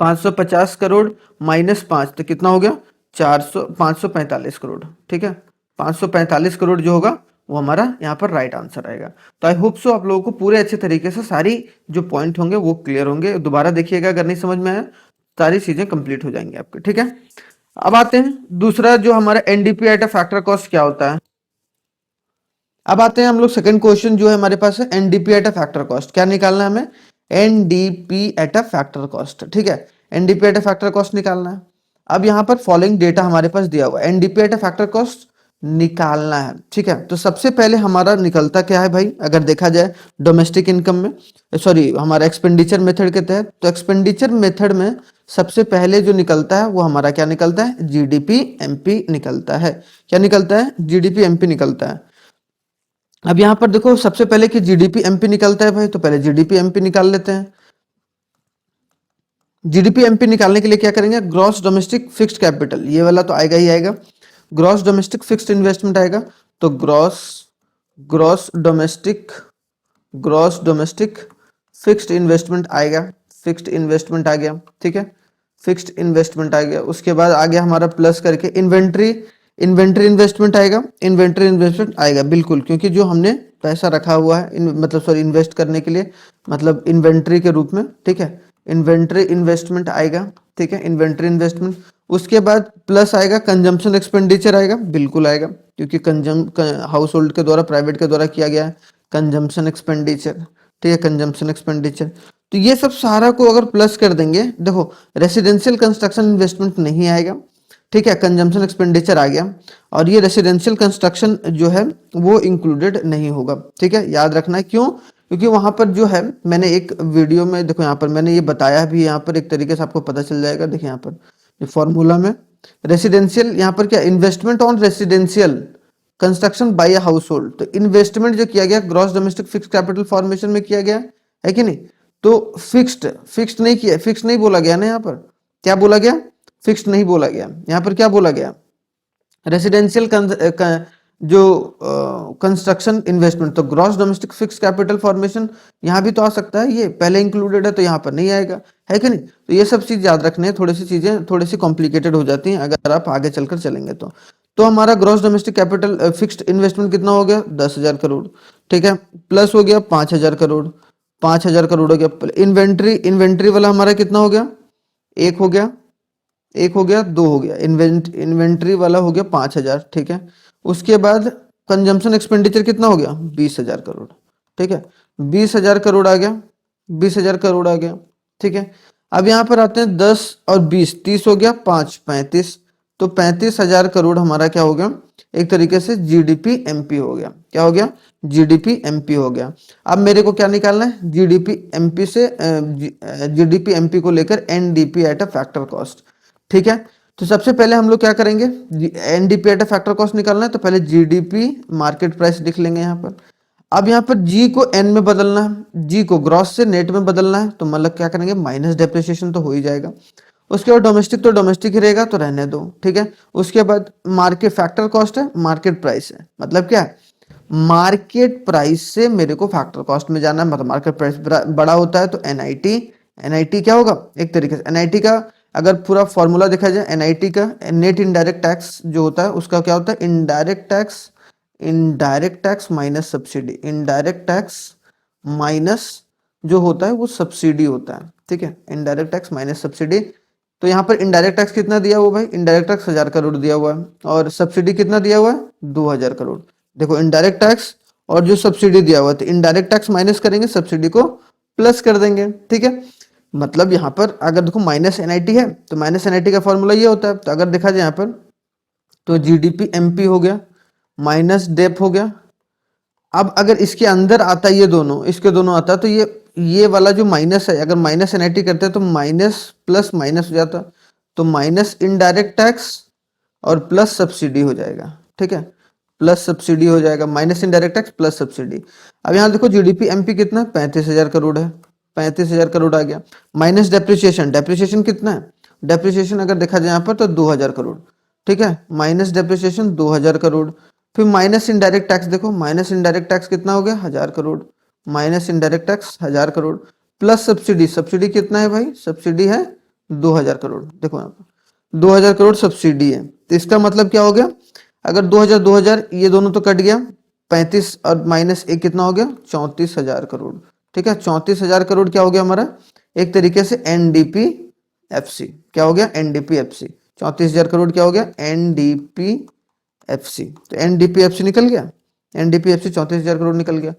550 करोड़ -5, तो कितना हो गया, 545 करोड़, ठीक है। 545 करोड़ जो होगा वो हमारा यहाँ पर राइट आंसर आएगा। तो आई होप सो आप लोगों को पूरे अच्छे तरीके से सारी जो पॉइंट होंगे वो क्लियर होंगे। दोबारा देखिएगा, अगर नहीं समझ में आया सारी चीजें कंप्लीट हो जाएंगी आपके, ठीक है। अब आते हैं दूसरा, जो हमारा NDP at a factor cost क्या होता है। अब आते हैं हम लोग सेकंड क्वेश्चन जो है हमारे पास है, NDP at a factor cost. क्या निकालना है हमें, NDP at a factor cost, ठीक है। NDP at a factor cost निकालना है। अब यहाँ पर फॉलोइंग डेटा हमारे पास दिया हुआ है, NDP at a factor cost निकालना है, ठीक है। तो सबसे पहले हमारा निकलता क्या है भाई, अगर देखा जाए डोमेस्टिक इनकम में, सॉरी हमारा एक्सपेंडिचर मेथड के तहत, तो एक्सपेंडिचर मेथड में सबसे पहले जो निकलता है वो हमारा क्या निकलता है, जीडीपी एमपी निकलता है। क्या निकलता है, जीडीपी एमपी निकलता है। अब यहां पर देखो सबसे पहले कि जीडीपी एमपी निकलता है भाई, तो पहले जीडीपी एमपी निकाल लेते हैं। जीडीपी एमपी निकालने के लिए क्या करेंगे, ग्रॉस डोमेस्टिक फिक्स्ड कैपिटल, ये वाला तो आएगा ही आएगा। ग्रॉस डोमेस्टिक फिक्स्ड इन्वेस्टमेंट आएगा, तो ग्रॉस डोमेस्टिक फिक्स्ड इन्वेस्टमेंट आएगा, फिक्स्ड इन्वेस्टमेंट आ गया, ठीक है। फिक्स्ड इन्वेस्टमेंट आ गया। उसके बाद आ गया हमारा प्लस करके इन्वेंट्री इन्वेस्टमेंट आएगा, इन्वेंट्री इन्वेस्टमेंट आएगा बिल्कुल, क्योंकि जो हमने पैसा रखा हुआ है मतलब सॉरी इन्वेस्ट करने के लिए, मतलब इन्वेंट्री के रूप में, ठीक है। इन्वेंट्री इन्वेस्टमेंट आएगा, ठीक है, इन्वेंट्री इन्वेस्टमेंट। उसके बाद प्लस आएगा कंजम्पशन एक्सपेंडिचर आएगा, बिल्कुल आएगा, क्योंकि हाउस होल्ड के द्वारा, प्राइवेट के द्वारा किया गया है कंजम्पशन एक्सपेंडिचर, ठीक है, कंजम्पशन एक्सपेंडिचर। तो ये सब सारा को अगर प्लस कर देंगे, देखो रेसिडेंशियल कंस्ट्रक्शन इन्वेस्टमेंट नहीं आएगा, ठीक है, कंजम्पशन एक्सपेंडिचर आ गया, और ये रेसिडेंशियल कंस्ट्रक्शन जो है वो इंक्लूडेड नहीं होगा, ठीक है, याद रखना है। क्यों? क्योंकि वहां पर जो है मैंने एक वीडियो में, देखो यहाँ पर मैंने ये बताया भी, यहाँ पर एक तरीके से आपको पता चल जाएगा। देखिए यहाँ पर ये फॉर्मूला में रेसिडेंशियल, यहाँ पर क्या, investment on residential construction by a household. तो इन्वेस्टमेंट जो किया गया gross domestic fixed capital formation में किया गया है कि नहीं? तो फिक्स्ड नहीं किया, फिक्स्ड नहीं बोला गया ना, यहाँ पर क्या बोला गया? फिक्स्ड नहीं बोला गया। यहाँ पर क्या बोला गया? रेसिडेंशियल जो कंस्ट्रक्शन इन्वेस्टमेंट, तो gross domestic fix capital formation यहाँ भी तो आ सकता है, ये पहले इंक्लूडेड है तो यहाँ पर नहीं आएगा, है कि नहीं? तो ये सब चीज याद रखने हैं, थोड़ी सी चीजें थोड़ी सी कॉम्प्लिकेटेड हो जाती हैं अगर आप आगे चलकर चलेंगे तो हमारा gross domestic capital fixed investment कितना हो गया? 10,000 करोड़, ठीक है, प्लस हो गया 5,000 करोड़, 5,000 करोड़ हो गया। इन्वेंट्री वाला हमारा कितना हो गया? एक हो गया, एक हो गया, दो हो गया, इन्वेंट्री वाला हो गया 5,000, ठीक है। उसके बाद कंजम्पशन एक्सपेंडिचर कितना हो गया? 20,000 करोड़, ठीक है, 20,000 करोड़ आ गया, 20,000 करोड़ आ गया, ठीक है। अब यहाँ पर आते हैं 10 और 20, 30 हो गया, 5 35, तो 35,000 करोड़ हमारा क्या हो गया? एक तरीके से जीडीपी एमपी हो गया। क्या हो गया? जीडीपी एमपी हो गया। अब मेरे को क्या निकालना है? जीडीपी एमपी से जीडीपी एमपी को लेकर NDP at a factor cost, ठीक है। तो सबसे पहले हम लोग क्या करेंगे? NDP at a factor cost निकालना है, तो पहले जीडीपी मार्केट प्राइस लिख लेंगे यहाँ पर। अब यहाँ पर जी को एन में बदलना है, जी को ग्रॉस से नेट में बदलना है, तो मतलब क्या करेंगे? माइनस डेप्रिसिएशन तो हो ही जाएगा। उसके बाद डोमेस्टिक तो डोमेस्टिक ही रहेगा, तो रहने दो, ठीक है। उसके बाद मार्केट फैक्टर कॉस्ट है, मार्केट प्राइस है, मतलब क्या है? मार्केट प्राइस से मेरे को फैक्टर कॉस्ट में जाना है, मतलब मार्केट प्राइस बड़ा होता है तो एनआईटी, एनआईटी क्या होगा? एक तरीके से एनआईटी का अगर पूरा फॉर्मूला देखा जाए, एनआईटी का नेट इनडायरेक्ट टैक्स जो होता है उसका क्या होता है? Indirect tax minus subsidy, indirect tax minus जो होता है वो सब्सिडी होता है, ठीक है, इनडायरेक्ट टैक्स माइनस सब्सिडी। तो यहाँ पर इनडायरेक्ट टैक्स कितना दिया हुआ भाई? इनडायरेक्ट टैक्स 1,000 करोड़ दिया हुआ है, और सब्सिडी कितना दिया हुआ है? 2,000 करोड़। देखो इनडायरेक्ट टैक्स और जो सब्सिडी दिया हुआ है, तो इनडायरेक्ट टैक्स माइनस करेंगे, सब्सिडी को प्लस कर देंगे, ठीक है। मतलब यहाँ पर अगर देखो माइनस एनआईटी है, तो माइनस एनआईटी का फॉर्मूला ये होता है। तो अगर देखा जाए यहाँ पर, तो जीडीपी एमपी हो गया माइनस डेप हो गया। अब अगर इसके अंदर आता है ये दोनों, इसके दोनों आता है, तो ये वाला जो माइनस है, अगर माइनस एनआईटी करते हैं तो माइनस प्लस माइनस हो जाता, तो माइनस इनडायरेक्ट टैक्स और प्लस सब्सिडी हो जाएगा, ठीक है, प्लस सब्सिडी हो जाएगा, minus indirect tax plus subsidy. अब यहाँ देखो जीडीपी एमपी कितना? 35,000 करोड़ है, 35,000 करोड़ आ गया, माइनस डेप्रिसिएशन, डेप्रिसिएशन कितना है? डेप्रिसिएशन अगर देखा जाए यहाँ पर तो 2,000 करोड़, ठीक है, माइनस डेप्रिसिएशन 2,000 करोड़। फिर माइनस इनडायरेक्ट टैक्स, देखो माइनस इनडायरेक्ट टैक्स कितना हो गया? 1,000 crore, minus indirect tax 1,000 crore, plus subsidy, subsidy कितना है भाई? सब्सिडी है 2,000 करोड़, देखो यहाँ पर 2,000 करोड़ सब्सिडी है। तो इसका मतलब क्या हो गया? अगर 2,000 2,000 ये दोनों तो कट गया, 35 और माइनस एक कितना हो गया? 34,000 करोड़, ठीक है, 34,000 करोड़ क्या हो गया हमारा? एक तरीके से एनडीपी एफसी। क्या हो गया? NDP FC. 34,000 करोड़ क्या हो गया? NDP FC. तो एनडीपीएफसी निकल गया, एनडीपीएफसी 34,000 करोड़ निकल गया।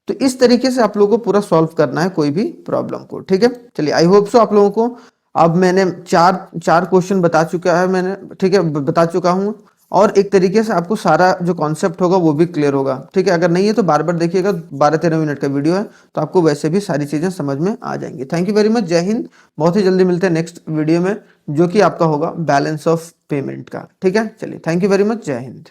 तो इस तरीके से आप लोगों को पूरा सॉल्व करना है कोई भी प्रॉब्लम को, ठीक है। चलिए आई होप सो आप लोगों को, अब मैंने चार क्वेश्चन बता चुका है मैंने, ठीक है, बता चुका हूं, और एक तरीके से आपको सारा जो कॉन्सेप्ट होगा वो भी क्लियर होगा, ठीक है। अगर नहीं है तो बार बार देखिएगा, 12-13 मिनट का वीडियो है, तो आपको वैसे भी सारी चीजें समझ में आ जाएंगी। थैंक यू वेरी मच, जय हिंद। बहुत ही जल्दी मिलते हैं नेक्स्ट वीडियो में, जो कि आपका होगा बैलेंस ऑफ पेमेंट का, ठीक है। चलिए थैंक यू वेरी मच, जय हिंद।